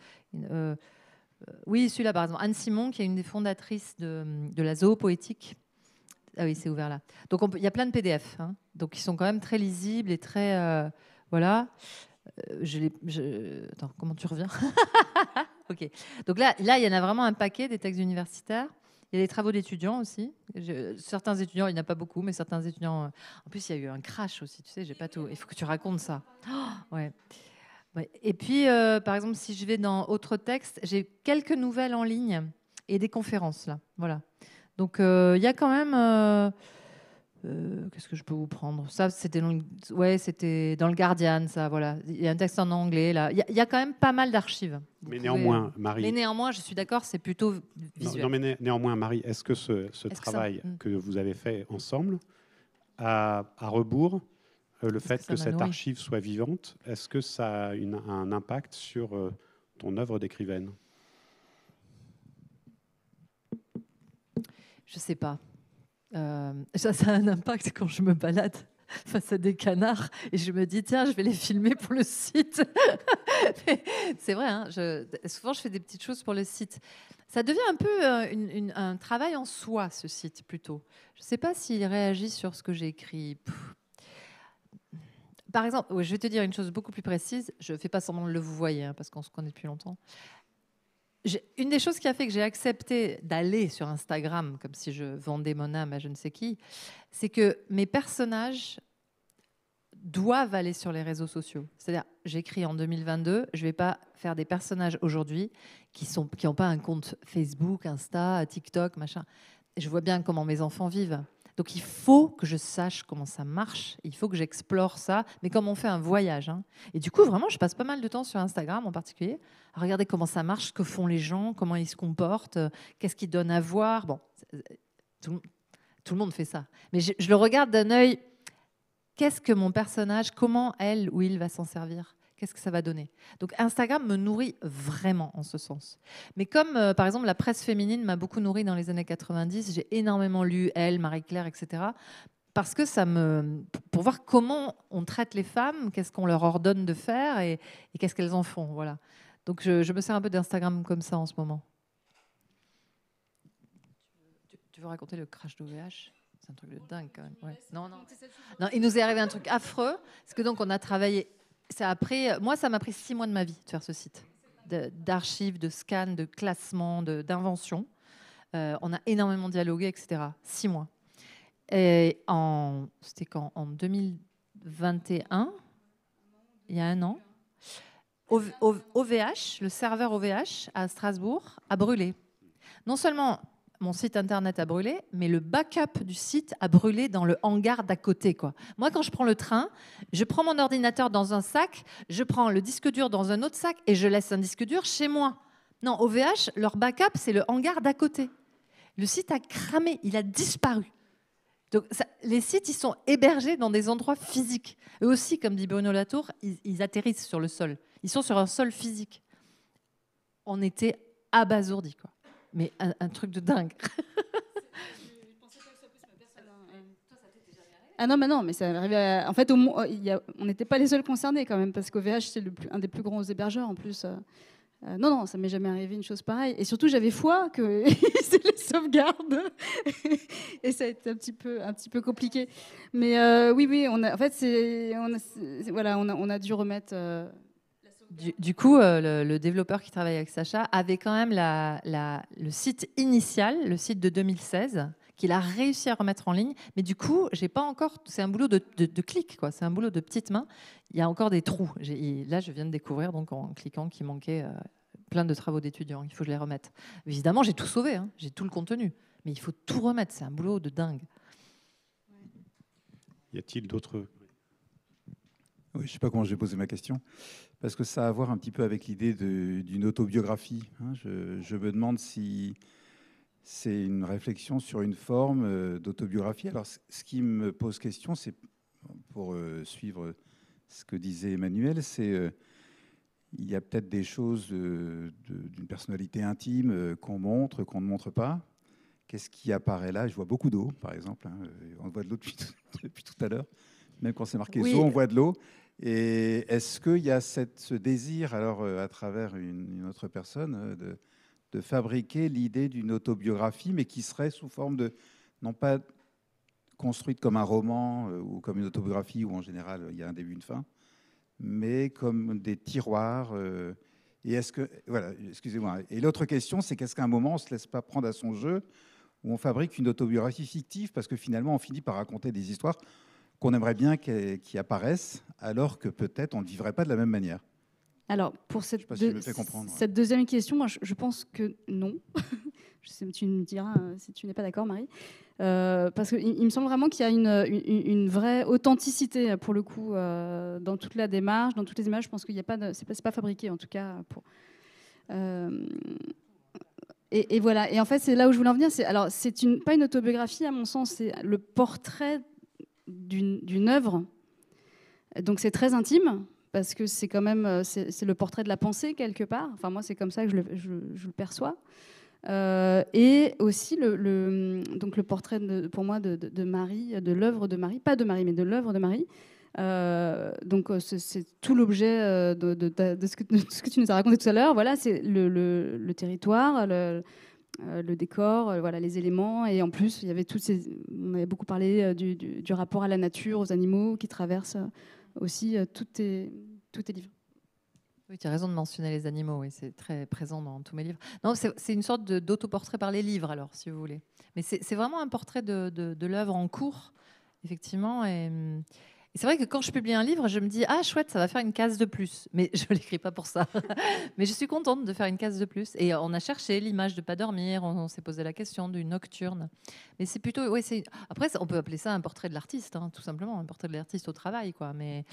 B: oui, celui-là, par exemple, Anne Simon, qui est une des fondatrices de la zoopoétique. Ah oui, c'est ouvert là. Donc il y a plein de PDF, hein. Donc ils sont quand même très lisibles et très... voilà. Attends, comment tu reviens? Ok. Donc là, il y en a vraiment un paquet des textes universitaires. Il y a des travaux d'étudiants aussi. Certains étudiants, il n'y en a pas beaucoup, mais certains étudiants... En plus, il y a eu un crash aussi, tu sais, j'ai pas tout. Il faut que tu racontes ça. Oh, ouais. Ouais. Et puis, par exemple, si je vais dans autres textes, j'ai quelques nouvelles en ligne et des conférences, là. Voilà. Donc, il y a quand même... qu'est-ce que je peux vous prendre? Ça, c'était c'était dans le Guardian, ça, voilà. Il y a un texte en anglais, là. Il y a quand même pas mal d'archives.
A: Mais néanmoins,
B: Mais
A: Marie...
B: néanmoins, je suis d'accord, c'est plutôt visuel.
A: Non, mais néanmoins, Marie, est-ce que ce travail que vous avez fait ensemble, à rebours, le fait que cette archive soit vivante, est-ce que ça a un impact sur ton œuvre d'écrivaine?
B: Je sais pas. Ça a un impact quand je me balade face à des canards et je me dis tiens, je vais les filmer pour le site. C'est vrai, hein, souvent je fais des petites choses pour le site. Ça devient un peu un travail en soi, ce site, plutôt. Je ne sais pas s'il réagit sur ce que j'ai écrit. Par exemple, je vais te dire une chose beaucoup plus précise. Je ne fais pas semblant de le vous voyez, hein, parce qu'on se connaît depuis longtemps. Une des choses qui a fait que j'ai accepté d'aller sur Instagram, comme si je vendais mon âme à je ne sais qui, c'est que mes personnages doivent aller sur les réseaux sociaux. C'est-à-dire, j'écris en 2022, je ne vais pas faire des personnages aujourd'hui qui n'ont pas un compte Facebook, Insta, TikTok, machin. Je vois bien comment mes enfants vivent. Donc il faut que je sache comment ça marche, il faut que j'explore ça, mais comme on fait un voyage. Hein. Et du coup, vraiment, je passe pas mal de temps sur Instagram en particulier, à regarder comment ça marche, ce que font les gens, comment ils se comportent, qu'est-ce qu'ils donnent à voir. Bon, tout le monde fait ça. Mais je le regarde d'un œil, qu'est-ce que mon personnage, comment elle ou il va s'en servir ? Qu'est-ce que ça va donner? Donc Instagram me nourrit vraiment en ce sens. Mais comme, par exemple, la presse féminine m'a beaucoup nourrie dans les années 90, j'ai énormément lu Elle, Marie-Claire, etc. Parce que pour voir comment on traite les femmes, qu'est-ce qu'on leur ordonne de faire et qu'est-ce qu'elles en font. Voilà. Donc je me sers un peu d'Instagram comme ça en ce moment. Tu veux raconter le crash d'OVH? C'est un truc de dingue quand même. Ouais. Non, il nous est arrivé un truc affreux. Parce que donc on a travaillé... Moi, ça m'a pris 6 mois de ma vie de faire ce site, d'archives, de scans, de classements, d'inventions. On a énormément dialogué, etc. 6 mois. Et c'était quand? En 2021, il y a un an, OVH, le serveur OVH à Strasbourg, a brûlé. Non seulement mon site internet a brûlé, mais le backup du site a brûlé dans le hangar d'à côté, quoi. Moi, quand je prends le train, je prends mon ordinateur dans un sac, je prends le disque dur dans un autre sac et je laisse un disque dur chez moi. Non, OVH, leur backup, c'est le hangar d'à côté. Le site a cramé, il a disparu. Donc, les sites, ils sont hébergés dans des endroits physiques. Eux aussi, comme dit Bruno Latour, ils atterrissent sur le sol. Ils sont sur un sol physique. On était abasourdis, quoi. Mais un truc de dingue.
E: Ah non, mais ça arrivait. En fait, on n'était pas les seuls concernés quand même, parce qu'OVH, c'est un des plus grands hébergeurs en plus. Non, ça m'est jamais arrivé une chose pareille. Et surtout, j'avais foi que c'est les sauvegardes. Et ça a été un petit peu compliqué. Mais oui, on a dû remettre.
B: Du coup, le développeur qui travaille avec Sacha avait quand même le site initial, le site de 2016, qu'il a réussi à remettre en ligne. Mais du coup, j'ai pas encore. C'est un boulot de clic, quoi. C'est un boulot de petites mains. Il y a encore des trous. Là, je viens de découvrir, donc en cliquant, qu'il manquait plein de travaux d'étudiants. Il faut que je les remette. Évidemment, j'ai tout sauvé. Hein. J'ai tout le contenu. Mais il faut tout remettre. C'est un boulot de dingue.
A: Y a-t-il d'autres...
F: Oui, je ne sais pas comment je vais poser ma question, parce que ça a à voir un petit peu avec l'idée d'une autobiographie. Hein. Je me demande si c'est une réflexion sur une forme d'autobiographie. Alors, ce qui me pose question, c'est, pour suivre ce que disait Emmanuel, c'est il y a peut-être des choses d'une personnalité intime qu'on montre, qu'on ne montre pas. Qu'est-ce qui apparaît là? Je vois beaucoup d'eau, par exemple. Hein. On voit de l'eau depuis tout à l'heure. Même quand c'est marqué
B: Oui.
F: zoo, on voit de l'eau. Et est-ce qu'il y a ce désir, alors, à travers une autre personne, de fabriquer l'idée d'une autobiographie, mais qui serait sous forme de, non pas construite comme un roman ou comme une autobiographie, où en général il y a un début, une fin, mais comme des tiroirs. Et est-ce que, voilà, excusez-moi. Et l'autre question, c'est qu'est-ce qu'à un moment on ne se laisse pas prendre à son jeu, où on fabrique une autobiographie fictive, parce que finalement on finit par raconter des histoires qu'on aimerait bien qui apparaissent, alors que peut-être on ne vivrait pas de la même manière.
E: Alors, pour cette,
F: Je sais pas si je me fais comprendre.
E: cette deuxième question, moi, je pense que non. Je sais, tu me diras si tu n'es pas d'accord, Marie. Parce qu'il me semble vraiment qu'il y a une vraie authenticité, pour le coup, dans toute la démarche, dans toutes les images. Je pense qu'il n'y a pas de... C'est pas fabriqué, en tout cas. Et voilà. Et en fait, c'est là où je voulais en venir. Alors, c'est pas une autobiographie, à mon sens. C'est le portrait d'une œuvre. Donc, c'est très intime. Parce que c'est quand même c'est le portrait de la pensée quelque part. Enfin moi c'est comme ça que je le perçois. Et aussi donc le portrait pour moi de Marie, de l'œuvre de Marie, pas de Marie mais de l'œuvre de Marie. Donc c'est tout l'objet de ce que tu nous as raconté tout à l'heure. Voilà, c'est le territoire, le décor, voilà les éléments. Et en plus il y avait on avait beaucoup parlé du rapport à la nature, aux animaux qui traversent aussi tous tes livres.
B: Oui, tu as raison de mentionner les animaux, oui, c'est très présent dans tous mes livres. Non, c'est une sorte d'autoportrait par les livres, alors, si vous voulez. Mais c'est vraiment un portrait de l'œuvre en cours, effectivement. Et c'est vrai que quand je publie un livre, je me dis « Ah, chouette, ça va faire une case de plus ». Mais je ne l'écris pas pour ça. Mais je suis contente de faire une case de plus. Et on a cherché l'image de ne pas dormir, on s'est posé la question du nocturne. Mais c'est plutôt... Ouais, après, on peut appeler ça un portrait de l'artiste, hein, tout simplement, un portrait de l'artiste au travail, quoi. Mais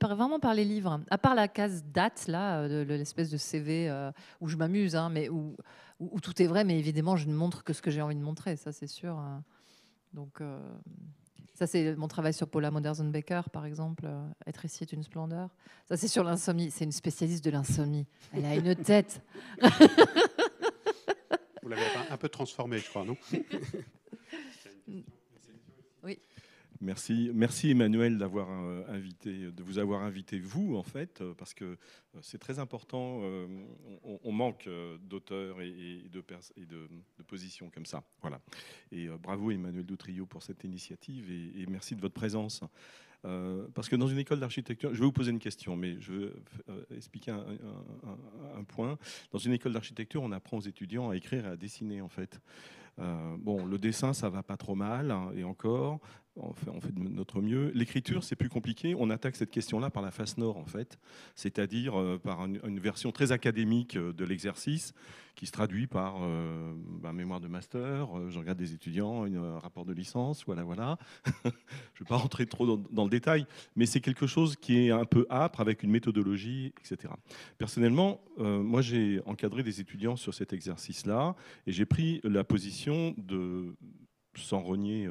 B: vraiment par les livres, à part la case date, là, de l'espèce de CV où je m'amuse, hein, mais où tout est vrai, mais évidemment, je ne montre que ce que j'ai envie de montrer, ça, c'est sûr. Donc... Ça, c'est mon travail sur Paula Modersohn-Becker, par exemple. Être ici est une splendeur. Ça, c'est sur l'insomnie. C'est une spécialiste de l'insomnie. Elle a une tête.
A: Vous l'avez un peu transformée, je crois, non?
B: Oui.
D: Merci Emmanuel de vous avoir invité vous en fait, parce que c'est très important. On manque d'auteurs et de positions comme ça. Voilà. Et bravo Emmanuel Doutrillo pour cette initiative et merci de votre présence. Parce que dans une école d'architecture, je vais vous poser une question, mais je veux expliquer un point. Dans une école d'architecture, on apprend aux étudiants à écrire et à dessiner en fait. Bon, le dessin, ça va pas trop mal, hein, et encore, on fait de notre mieux. L'écriture, c'est plus compliqué. On attaque cette question-là par la face nord, en fait, c'est-à-dire par une version très académique de l'exercice qui se traduit par mémoire de master. Je regarde des étudiants, un rapport de licence, voilà. Je ne vais pas rentrer trop dans le détail, mais c'est quelque chose qui est un peu âpre avec une méthodologie, etc. Personnellement, moi, j'ai encadré des étudiants sur cet exercice-là et j'ai pris la position de, sans renier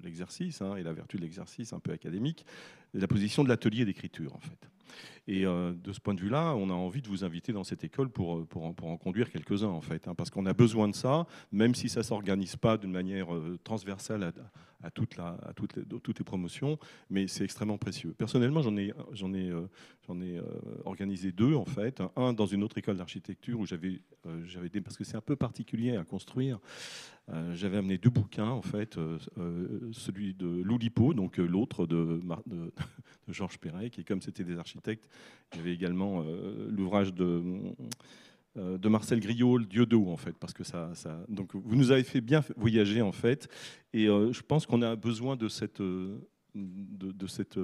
D: l'exercice et la vertu de l'exercice un peu académique, la position de l'atelier d'écriture, en fait. Et de ce point de vue-là, on a envie de vous inviter dans cette école pour en conduire quelques-uns, en fait, parce qu'on a besoin de ça, même si ça ne s'organise pas d'une manière transversale à toutes les promotions, mais c'est extrêmement précieux. Personnellement, j'en ai organisé 2, en fait. Un dans une autre école d'architecture où parce que c'est un peu particulier à construire, j'avais amené 2 bouquins, en fait, celui de Loulipo, donc l'autre de Georges Perret, qui, comme c'était des architectes, il y avait également l'ouvrage de Marcel Griot, le Dieu d'eau, en fait, parce que donc vous nous avez fait bien voyager, en fait, et je pense qu'on a besoin de de cet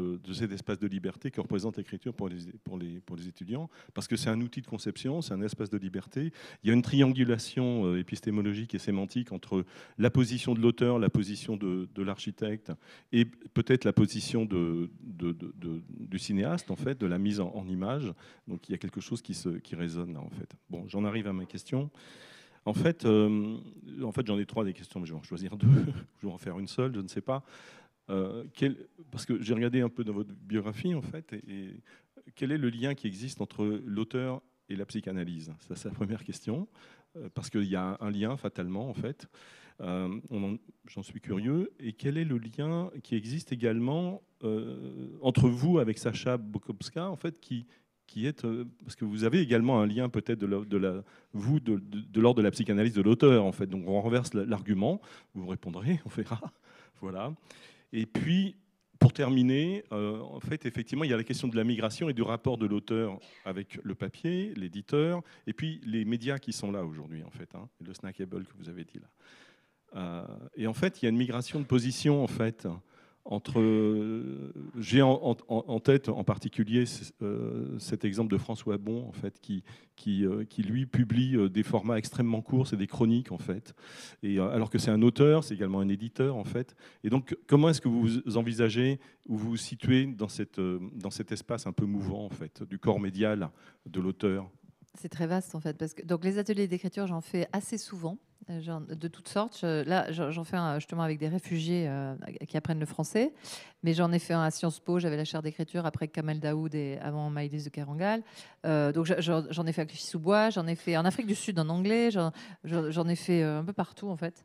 D: espace de liberté que représente l'écriture pour les étudiants, parce que c'est un outil de conception, c'est un espace de liberté. Il y a une triangulation épistémologique et sémantique entre la position de l'auteur, la position de l'architecte et peut-être la position du cinéaste, en fait, de la mise en image. Donc il y a quelque chose qui résonne là, en fait. Bon, j'en arrive à ma question. En fait, j'en ai 3 des questions, mais je vais en choisir 2. Je vais en faire une seule, je ne sais pas. Parce que j'ai regardé un peu dans votre biographie, en fait, et quel est le lien qui existe entre l'auteur et la psychanalyse? Ça, c'est la première question, parce qu'il y a un lien, fatalement, en fait. J'en suis curieux. Et quel est le lien qui existe également entre vous avec Sacha Bokowska, en fait, qui est, parce que vous avez également un lien peut-être de l'ordre de la psychanalyse de l'auteur, en fait. Donc on renverse l'argument, vous répondrez, on verra. Voilà. Et puis, pour terminer, en fait, effectivement, il y a la question de la migration et du rapport de l'auteur avec le papier, l'éditeur, et puis les médias qui sont là aujourd'hui, en fait, hein, le snackable que vous avez dit là. Et en fait, il y a une migration de position, en fait, j'ai en tête en particulier cet exemple de François Bon, en fait, qui lui publie des formats extrêmement courts, c'est des chroniques, en fait. Et alors que c'est un auteur, c'est également un éditeur, en fait. Et donc, comment est-ce que vous envisagez ou vous vous situez dans cet espace un peu mouvant, en fait, du corps médial de l'auteur?
B: C'est très vaste en fait, parce que donc les ateliers d'écriture, j'en fais assez souvent, de toutes sortes. Là, j'en fais un justement avec des réfugiés qui apprennent le français, mais j'en ai fait un à Sciences Po. J'avais la chaire d'écriture après Kamel Daoud et avant Maïlys de Kerangal. Donc j'en ai fait avec Clichy-sous-Bois, j'en ai fait en Afrique du Sud en anglais, j'en ai fait un peu partout en fait.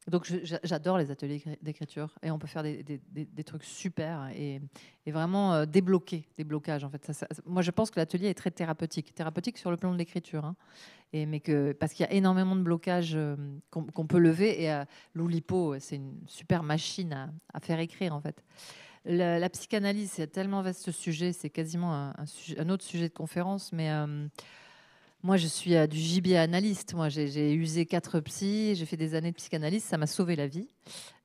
B: Donc j'adore les ateliers d'écriture et on peut faire des trucs super et vraiment débloquer des blocages en fait. Moi je pense que l'atelier est très thérapeutique sur le plan de l'écriture, hein, parce qu'il y a énormément de blocages qu'on peut lever et l'Oulipo c'est une super machine à faire écrire en fait. La psychanalyse c'est tellement vaste sujet, c'est quasiment un autre sujet de conférence, mais moi, je suis du gibier analyste. Moi, j'ai usé 4 psys, j'ai fait des années de psychanalyse. Ça m'a sauvé la vie.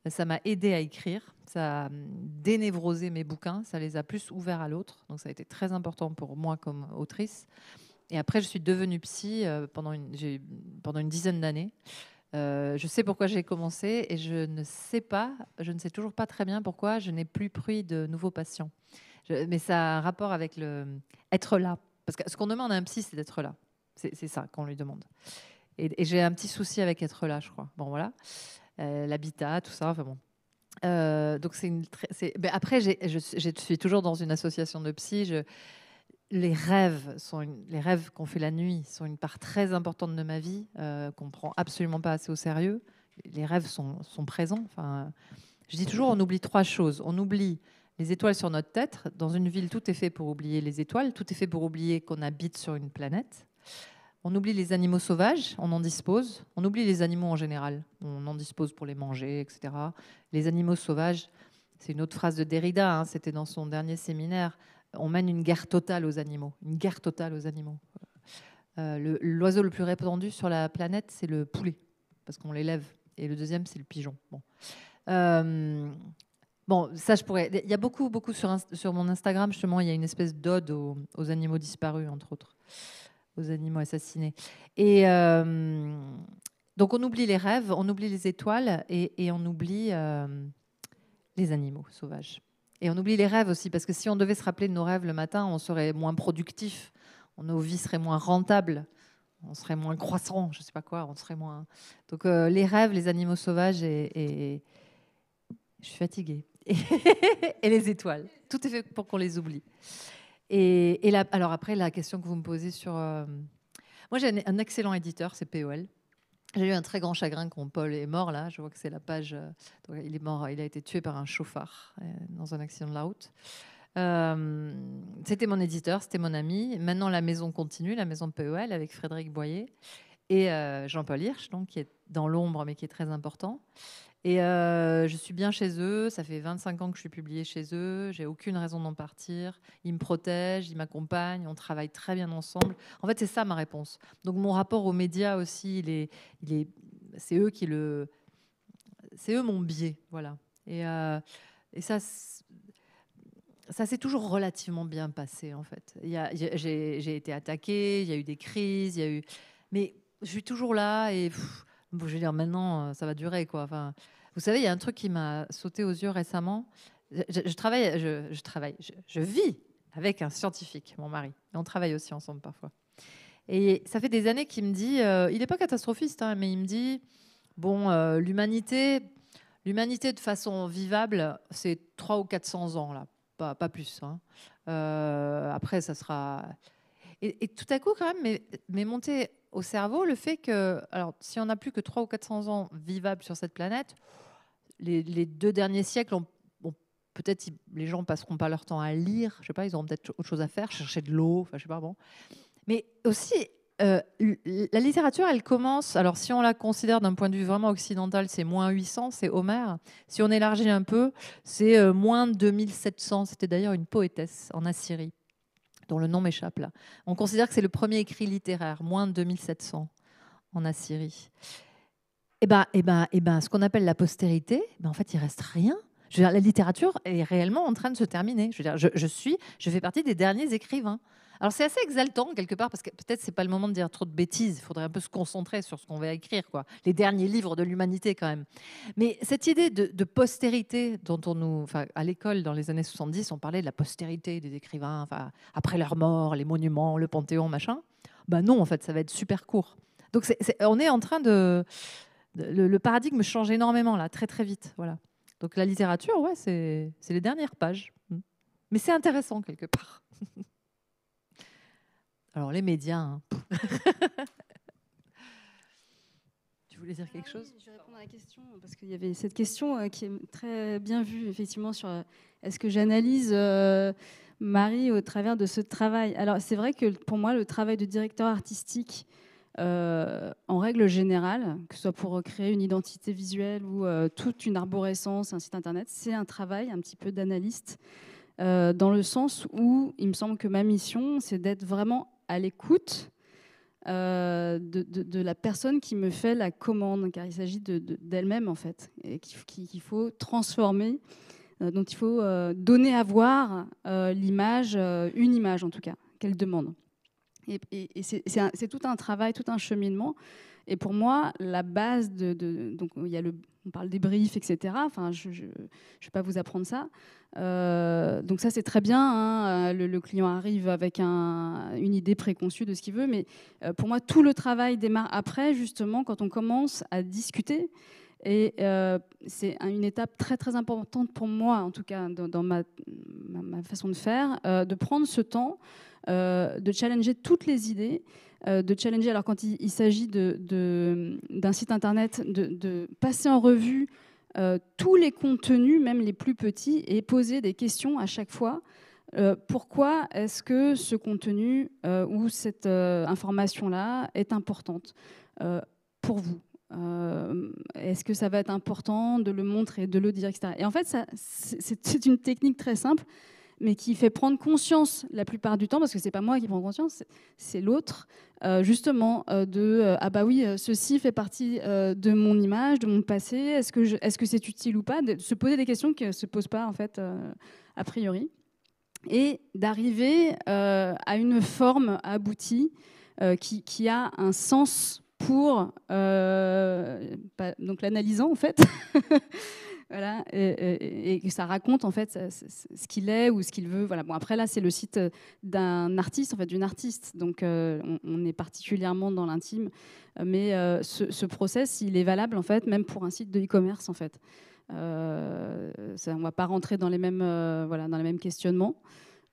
B: Ça m'a aidé à écrire. Ça a dénévrosé mes bouquins. Ça les a plus ouverts à l'autre. Donc, ça a été très important pour moi comme autrice. Et après, je suis devenue psy pendant une dizaine d'années. Je sais pourquoi j'ai commencé et je ne sais toujours pas très bien pourquoi je n'ai plus pris de nouveaux patients. Mais ça a un rapport avec être là. Parce que ce qu'on demande à un psy, c'est d'être là. C'est ça qu'on lui demande. Et j'ai un petit souci avec être là, je crois. Bon, voilà. L'habitat, tout ça. Enfin bon. Donc après, je suis toujours dans une association de psy. Les rêves qu'on fait la nuit sont une part très importante de ma vie, qu'on prend absolument pas assez au sérieux. Les rêves sont présents. Enfin, je dis toujours, on oublie 3 choses. On oublie les étoiles sur notre tête. Dans une ville, tout est fait pour oublier les étoiles. Tout est fait pour oublier qu'on habite sur une planète. On oublie les animaux sauvages, on en dispose. On oublie les animaux en général, on en dispose pour les manger, etc. Les animaux sauvages, c'est une autre phrase de Derrida, hein, c'était dans son dernier séminaire. On mène une guerre totale aux animaux. Une guerre totale aux animaux. L'oiseau le plus répandu sur la planète, c'est le poulet, parce qu'on l'élève. Et le deuxième, c'est le pigeon. Bon, ça, je pourrais. Il y a beaucoup sur mon Instagram, justement, il y a une espèce d'ode aux animaux disparus, entre autres, aux animaux assassinés. Et donc, on oublie les rêves, on oublie les étoiles et on oublie les animaux sauvages. Et on oublie les rêves aussi, parce que si on devait se rappeler de nos rêves le matin, on serait moins productif, nos vies seraient moins rentables, on serait moins croissant, je sais pas quoi, on serait moins. Donc, les rêves, les animaux sauvages et je suis fatiguée. Et les étoiles. Tout est fait pour qu'on les oublie. Et là, alors après, la question que vous me posez sur... Moi, j'ai un excellent éditeur, c'est POL. J'ai eu un très grand chagrin quand Paul est mort, là. Je vois que c'est la page... il est mort, il a été tué par un chauffard dans un accident de la route. C'était mon éditeur, c'était mon ami. Maintenant, la maison continue, la maison POL, avec Frédéric Boyer et Jean-Paul Hirsch, donc, qui est dans l'ombre, mais qui est très important. Et je suis bien chez eux. Ça fait 25 ans que je suis publiée chez eux. J'ai aucune raison d'en partir. Ils me protègent, ils m'accompagnent. On travaille très bien ensemble. En fait, c'est ça ma réponse. Donc, mon rapport aux médias aussi, c'est eux mon biais, voilà. Et ça,
G: ça s'est toujours relativement bien passé, en fait. J'ai été attaquée, il y a eu des crises, il y a eu... Mais je suis toujours là et bon, je veux dire, maintenant, ça va durer, quoi. Enfin, vous savez, il y a un truc qui m'a sauté aux yeux récemment. Je vis avec un scientifique, mon mari. Et on travaille aussi ensemble parfois. Et ça fait des années qu'il me dit, il n'est pas catastrophiste, hein, mais il me dit, bon, l'humanité de façon vivable, c'est 300 ou 400 ans, là, pas plus. Hein. Après, ça sera... Et tout à coup, quand même, m'est monté au cerveau le fait que, alors, si on n'a plus que 300 ou 400 ans vivables sur cette planète, les 2 derniers siècles, peut-être les gens passeront pas leur temps à lire, je sais pas, ils auront peut-être autre chose à faire, chercher de l'eau, enfin, je sais pas, bon. Mais aussi, la littérature, elle commence, alors si on la considère d'un point de vue vraiment occidental, c'est moins 800, c'est Homère. Si on élargit un peu, c'est moins 2700. C'était d'ailleurs une poétesse en Assyrie, dont le nom m'échappe là. On considère que c'est le premier écrit littéraire, moins de 2700 en Assyrie. Et ce qu'on appelle la postérité, en fait, il reste rien. Je veux dire, la littérature est réellement en train de se terminer. Je veux dire, je fais partie des derniers écrivains. Alors c'est assez exaltant quelque part parce que peut-être c'est pas le moment de dire trop de bêtises. Il faudrait un peu se concentrer sur ce qu'on va écrire, quoi. Les derniers livres de l'humanité quand même. Mais cette idée de postérité dont à l'école dans les années 70, on parlait de la postérité des écrivains, enfin, après leur mort, les monuments, le Panthéon, machin. Ben non, en fait, ça va être super court. Donc on est en train le paradigme change énormément là, très très vite, voilà. Donc la littérature, ouais, c'est les dernières pages. Mais c'est intéressant quelque part. Alors les médias. Hein. Tu voulais dire quelque chose ?
E: Je vais répondre à la question parce qu'il y avait cette question qui est très bien vue effectivement sur est-ce que j'analyse Marie au travers de ce travail. Alors c'est vrai que pour moi le travail de directeur artistique en règle générale, que ce soit pour créer une identité visuelle ou toute une arborescence, un site internet, c'est un travail un petit peu d'analyste dans le sens où il me semble que ma mission c'est d'être vraiment à l'écoute de la personne qui me fait la commande, car il s'agit d'elle-même en fait, et qu'il faut transformer, dont il faut donner à voir l'image, une image en tout cas, qu'elle demande. Et c'est tout un travail, tout un cheminement. Et pour moi, la base donc il y a on parle des briefs, etc. Enfin, je ne vais pas vous apprendre ça. Donc ça, c'est très bien. Hein. Le client arrive avec une idée préconçue de ce qu'il veut. Mais pour moi, tout le travail démarre après, justement, quand on commence à discuter. Et c'est une étape très, très importante pour moi, en tout cas, dans ma façon de faire, de prendre ce temps, de challenger toutes les idées, de challenger, alors quand il s'agit d'un site internet, de passer en revue tous les contenus, même les plus petits, et poser des questions à chaque fois. Pourquoi est-ce que ce contenu ou cette information-là est importante pour vous ? Est-ce que ça va être important de le montrer, de le dire, etc. Et en fait, c'est une technique très simple, mais qui fait prendre conscience la plupart du temps, parce que c'est pas moi qui prends conscience, c'est l'autre, justement, ah bah oui, ceci fait partie de mon image, de mon passé, est-ce que c'est utile ou pas, de se poser des questions qui ne se posent pas, en fait, a priori, et d'arriver à une forme aboutie qui a un sens pour donc l'analysant, en fait. Voilà, et ça raconte en fait ce qu'il est ou ce qu'il veut. Voilà. Bon, après là, c'est le site d'un artiste, en fait, d'une artiste. Donc, on est particulièrement dans l'intime. Mais ce process, il est valable en fait, même pour un site de e-commerce en fait. On ne va pas rentrer dans les mêmes, dans les mêmes questionnements.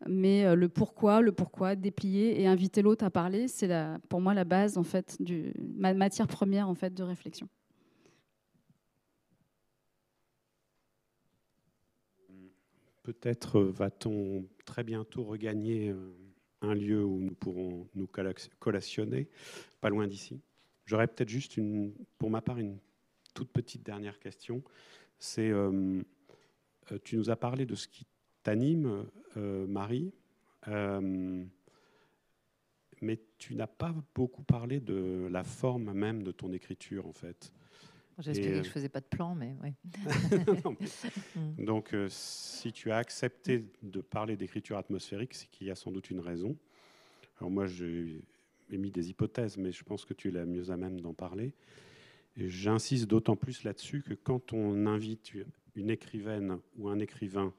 E: Mais le pourquoi, déplier et inviter l'autre à parler, c'est pour moi la base en fait, ma matière première en fait de réflexion.
A: Peut-être va-t-on très bientôt regagner un lieu où nous pourrons nous collationner, pas loin d'ici. J'aurais peut-être juste, pour ma part, une toute petite dernière question. C'est, tu nous as parlé de ce qui t'anime, Marie, mais tu n'as pas beaucoup parlé de la forme même de ton écriture, en fait.
G: J'ai expliqué que je ne faisais pas de plan, mais oui.
A: Donc, si tu as accepté de parler d'écriture atmosphérique, c'est qu'il y a sans doute une raison. Alors moi, j'ai émis des hypothèses, mais je pense que tu es la mieux à même d'en parler. Et j'insiste d'autant plus là-dessus que quand on invite une écrivaine ou un écrivain,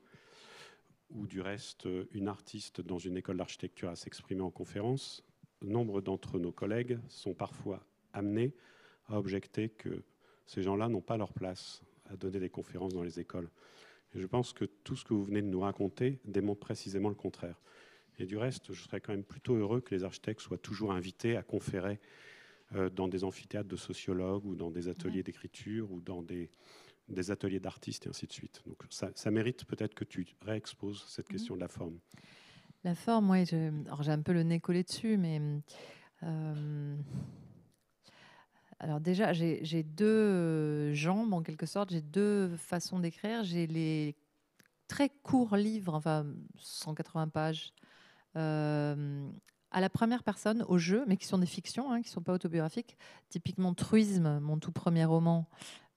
A: ou du reste une artiste dans une école d'architecture à s'exprimer en conférence, nombre d'entre nos collègues sont parfois amenés à objecter que ces gens-là n'ont pas leur place à donner des conférences dans les écoles. Et je pense que tout ce que vous venez de nous raconter démontre précisément le contraire. Et du reste, je serais quand même plutôt heureux que les architectes soient toujours invités à conférer dans des amphithéâtres de sociologues ou dans des ateliers d'écriture ou dans des ateliers d'artistes et ainsi de suite. Donc ça mérite peut-être que tu réexposes cette question de la forme.
G: La forme, oui, j'ai un peu le nez collé dessus, mais... alors déjà, j'ai deux jambes, en quelque sorte, j'ai deux façons d'écrire. J'ai les très courts livres, enfin 180 pages, à la première personne, au jeu, mais qui sont des fictions, qui ne sont pas autobiographiques. Typiquement, Truisme, mon tout premier roman,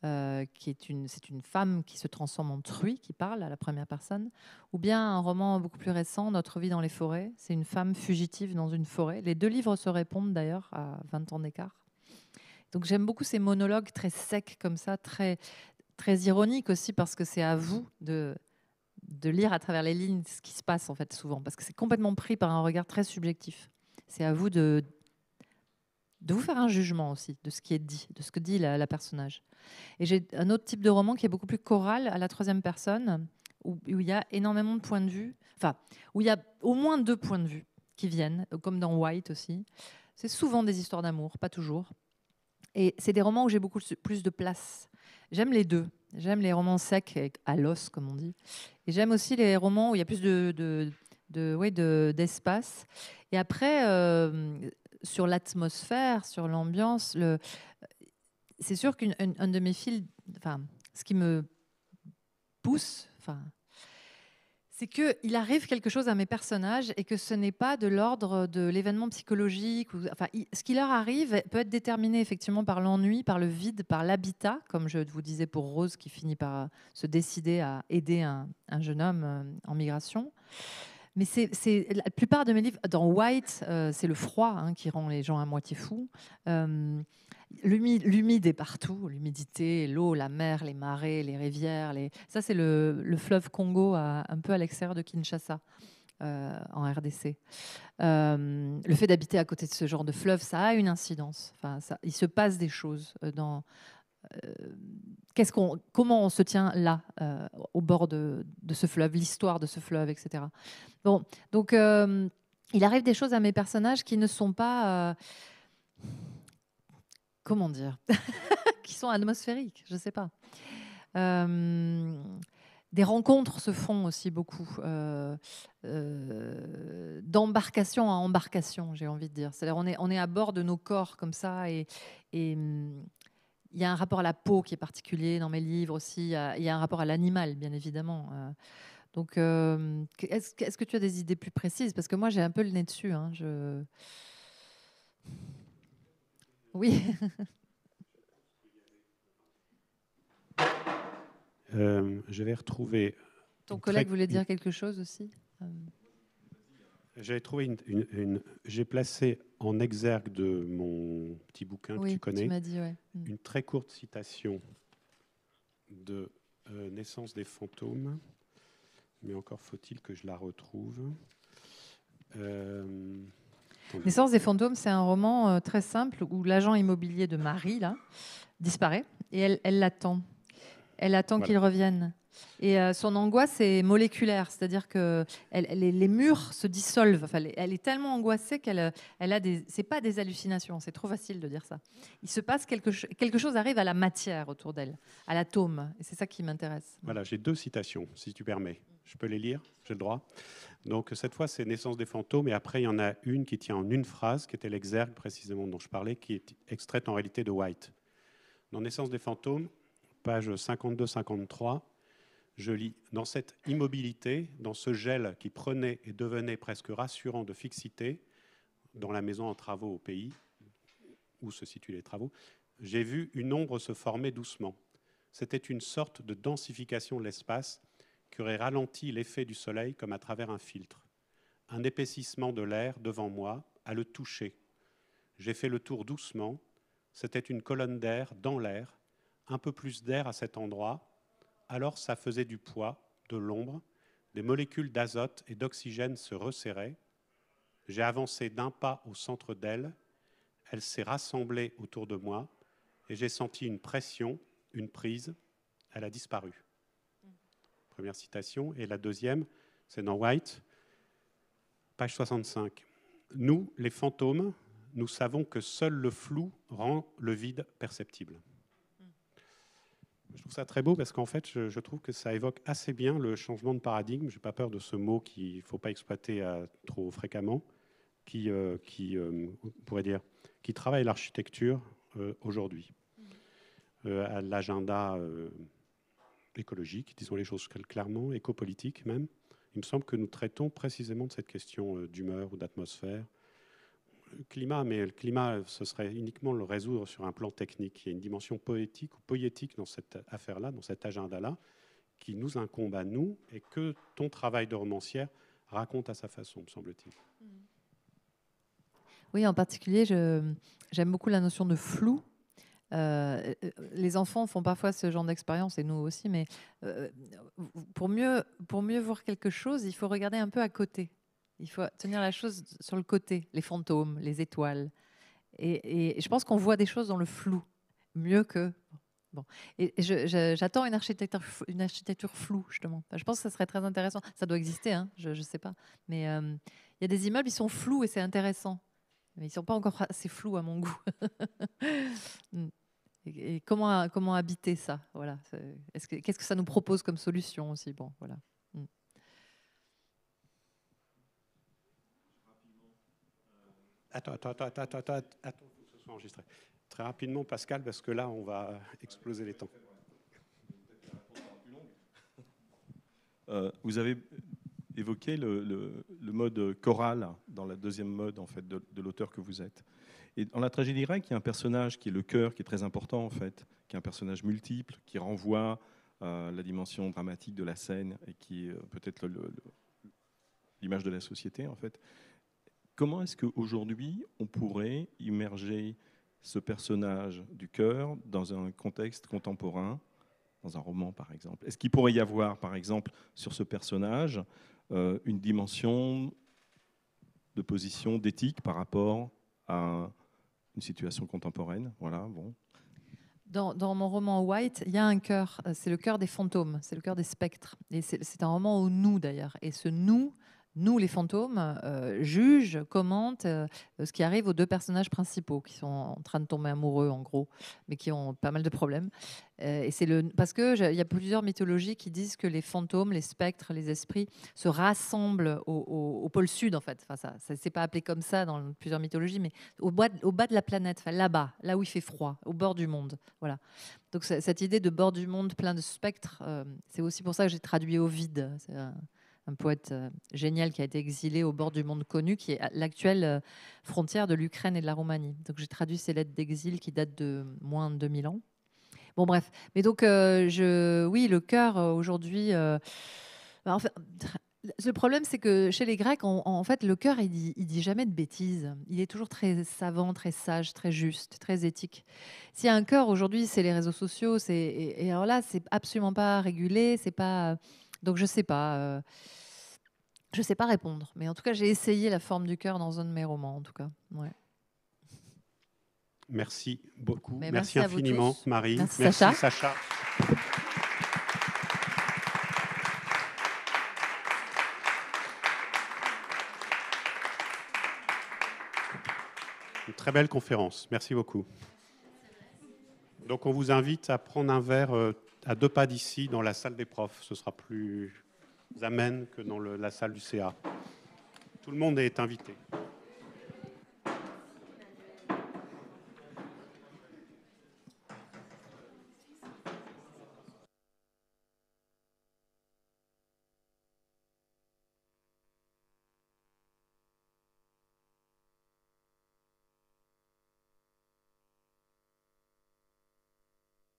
G: c'est une femme qui se transforme en truie, qui parle à la première personne. Ou bien un roman beaucoup plus récent, Notre vie dans les forêts. C'est une femme fugitive dans une forêt. Les deux livres se répondent d'ailleurs à 20 ans d'écart. Donc j'aime beaucoup ces monologues très secs comme ça, très, très ironiques aussi, parce que c'est à vous de lire à travers les lignes ce qui se passe en fait souvent, parce que c'est complètement pris par un regard très subjectif. C'est à vous de vous faire un jugement aussi de ce qui est dit, de ce que dit la personnage. Et j'ai un autre type de roman qui est beaucoup plus choral, à la troisième personne, où il y a énormément de points de vue, enfin, où il y a au moins 2 points de vue qui viennent, comme dans White aussi. C'est souvent des histoires d'amour, pas toujours. Et c'est des romans où j'ai beaucoup plus de place. J'aime les deux. J'aime les romans secs, à l'os, comme on dit. Et j'aime aussi les romans où il y a plus d'espace. Et après, sur l'atmosphère, sur l'ambiance, c'est sûr qu'un de mes fils, enfin, ce qui me pousse, c'est qu'il arrive quelque chose à mes personnages et que ce n'est pas de l'ordre de l'événement psychologique. Ce qui leur arrive peut être déterminé effectivement par l'ennui, par le vide, par l'habitat, comme je vous disais pour Rose qui finit par se décider à aider un jeune homme en migration. Mais c'est la plupart de mes livres, dans White, c'est le froid qui rend les gens à moitié fous. L'humide est partout, l'humidité, l'eau, la mer, les marais, les rivières. Ça, c'est le fleuve Congo, un peu à l'extérieur de Kinshasa, en RDC. Le fait d'habiter à côté de ce genre de fleuve, ça a une incidence. Il se passe des choses dans... comment on se tient là, au bord de ce fleuve, l'histoire de ce fleuve, etc. Bon, donc, il arrive des choses à mes personnages qui ne sont pas... comment dire qui sont atmosphériques, je ne sais pas. Des rencontres se font aussi beaucoup, d'embarcation à embarcation, j'ai envie de dire. C'est-à-dire on est à bord de nos corps comme ça, et il y a un rapport à la peau qui est particulier dans mes livres aussi. Il y a un rapport à l'animal, bien évidemment. Donc, est-ce que tu as des idées plus précises? Parce que moi, j'ai un peu le nez dessus. Oui.
A: Je vais retrouver...
G: Ton collègue voulait dire quelque chose aussi?
A: J'avais trouvé j'ai placé en exergue de mon petit bouquin que tu connais,
G: tu m'as dit, ouais.
A: Une très courte citation de Naissance des fantômes, mais encore faut-il que je la retrouve.
G: Naissance des fantômes, c'est un roman très simple où l'agent immobilier de Marie là, disparaît et elle l'attend. Elle attend qu'il revienne. Et son angoisse est moléculaire, c'est-à-dire que les murs se dissolvent. Enfin, elle est tellement angoissée qu'elle a des... C'est pas des hallucinations, c'est trop facile de dire ça. Il se passe quelque chose arrive à la matière autour d'elle, à l'atome. Et c'est ça qui m'intéresse.
A: Voilà, j'ai 2 citations, si tu permets. Je peux les lire, j'ai le droit. Donc cette fois, c'est Naissance des fantômes. Et après, il y en a une qui tient en une phrase, qui était l'exergue précisément dont je parlais, qui est extraite en réalité de White. Dans Naissance des fantômes, page 52-53, je lis « Dans cette immobilité, dans ce gel qui prenait et devenait presque rassurant de fixité, dans la maison en travaux au pays, où se situent les travaux, j'ai vu une ombre se former doucement. C'était une sorte de densification de l'espace qui aurait ralenti l'effet du soleil comme à travers un filtre. Un épaississement de l'air devant moi, à le toucher. J'ai fait le tour doucement. C'était une colonne d'air dans l'air, un peu plus d'air à cet endroit. Alors ça faisait du poids, de l'ombre. Des molécules d'azote et d'oxygène se resserraient. J'ai avancé d'un pas au centre d'elle. Elle s'est rassemblée autour de moi et j'ai senti une pression, une prise. Elle a disparu. Première citation. Et la deuxième, c'est dans White, page 65. Nous, les fantômes, nous savons que seul le flou rend le vide perceptible. Je trouve ça très beau parce qu'en fait, je trouve que ça évoque assez bien le changement de paradigme. Je n'ai pas peur de ce mot qu'il ne faut pas exploiter trop fréquemment, qui pourrait dire, qui travaille l'architecture aujourd'hui. À l'agenda écologique, disons les choses clairement, écopolitique même. Il me semble que nous traitons précisément de cette question d'humeur ou d'atmosphère. Climat, mais le climat, ce serait uniquement le résoudre sur un plan technique. Il y a une dimension poétique ou poétique dans cette affaire-là, dans cet agenda-là, qui nous incombe à nous et que ton travail de romancière raconte à sa façon, me semble-t-il.
G: Oui, en particulier, j'aime beaucoup la notion de flou. Les enfants font parfois ce genre d'expérience, et nous aussi, mais pour mieux voir quelque chose, il faut regarder un peu à côté. Il faut tenir la chose sur le côté, les fantômes, les étoiles. Et je pense qu'on voit des choses dans le flou, mieux que... Bon. Et j'attends une architecture floue, justement. Je pense que ça serait très intéressant. Ça doit exister, hein, je ne sais pas. Mais il y a des immeubles, ils sont flous et c'est intéressant. Mais ils ne sont pas encore assez flous à mon goût. Et comment habiter ça, voilà. Qu'est-ce que ça nous propose comme solution aussi, bon, voilà.
A: Attends, faut que ce soit enregistré. Très rapidement, Pascal, parce que là, on va exploser les temps.
D: Vous avez évoqué le mode choral dans la deuxième mode en fait, de l'auteur que vous êtes. Et dans la tragédie grecque, il y a un personnage qui est le cœur, qui est très important en fait, qui est un personnage multiple, qui renvoie la dimension dramatique de la scène et qui est peut-être l'image de la société en fait. Comment est-ce qu'aujourd'hui, on pourrait immerger ce personnage du cœur dans un contexte contemporain, dans un roman par exemple? Est-ce qu'il pourrait y avoir, par exemple, sur ce personnage, une dimension de position, d'éthique par rapport à une situation contemporaine? Voilà, bon.
G: Dans mon roman White, il y a un cœur, c'est le cœur des fantômes, c'est le cœur des spectres. Et c'est un roman au nous d'ailleurs. Et ce nous les fantômes, jugent, commentent ce qui arrive aux deux personnages principaux qui sont en train de tomber amoureux en gros, mais qui ont pas mal de problèmes. Et parce qu'il y a plusieurs mythologies qui disent que les fantômes, les spectres, les esprits se rassemblent au pôle sud en fait. Enfin, ça c'est pas appelé comme ça dans plusieurs mythologies, mais au bas de la planète, enfin, là-bas, là où il fait froid, au bord du monde. Voilà. Donc cette idée de bord du monde plein de spectres, c'est aussi pour ça que j'ai traduit Ovide. C'est un poète génial qui a été exilé au bord du monde connu, qui est l'actuelle frontière de l'Ukraine et de la Roumanie. Donc j'ai traduit ces lettres d'exil qui datent de moins de 2000 ans. Bon bref, mais donc oui, le cœur aujourd'hui... en fait, le problème, c'est que chez les Grecs, en fait, le cœur, il dit jamais de bêtises. Il est toujours très savant, très sage, très juste, très éthique. S'il y a un cœur aujourd'hui, c'est les réseaux sociaux. Et alors là, c'est absolument pas régulé. C'est pas... Donc je sais pas. Je sais pas répondre. Mais en tout cas, j'ai essayé la forme du cœur dans un de mes romans, en tout cas. Ouais.
A: Merci beaucoup.
G: Mais
A: merci infiniment, Marie.
G: Merci
A: Sacha. Une très belle conférence. Merci beaucoup. Donc, on vous invite à prendre un verre à 2 pas d'ici, dans la salle des profs. Ce sera plus amène que dans la salle du CA. Tout le monde est invité.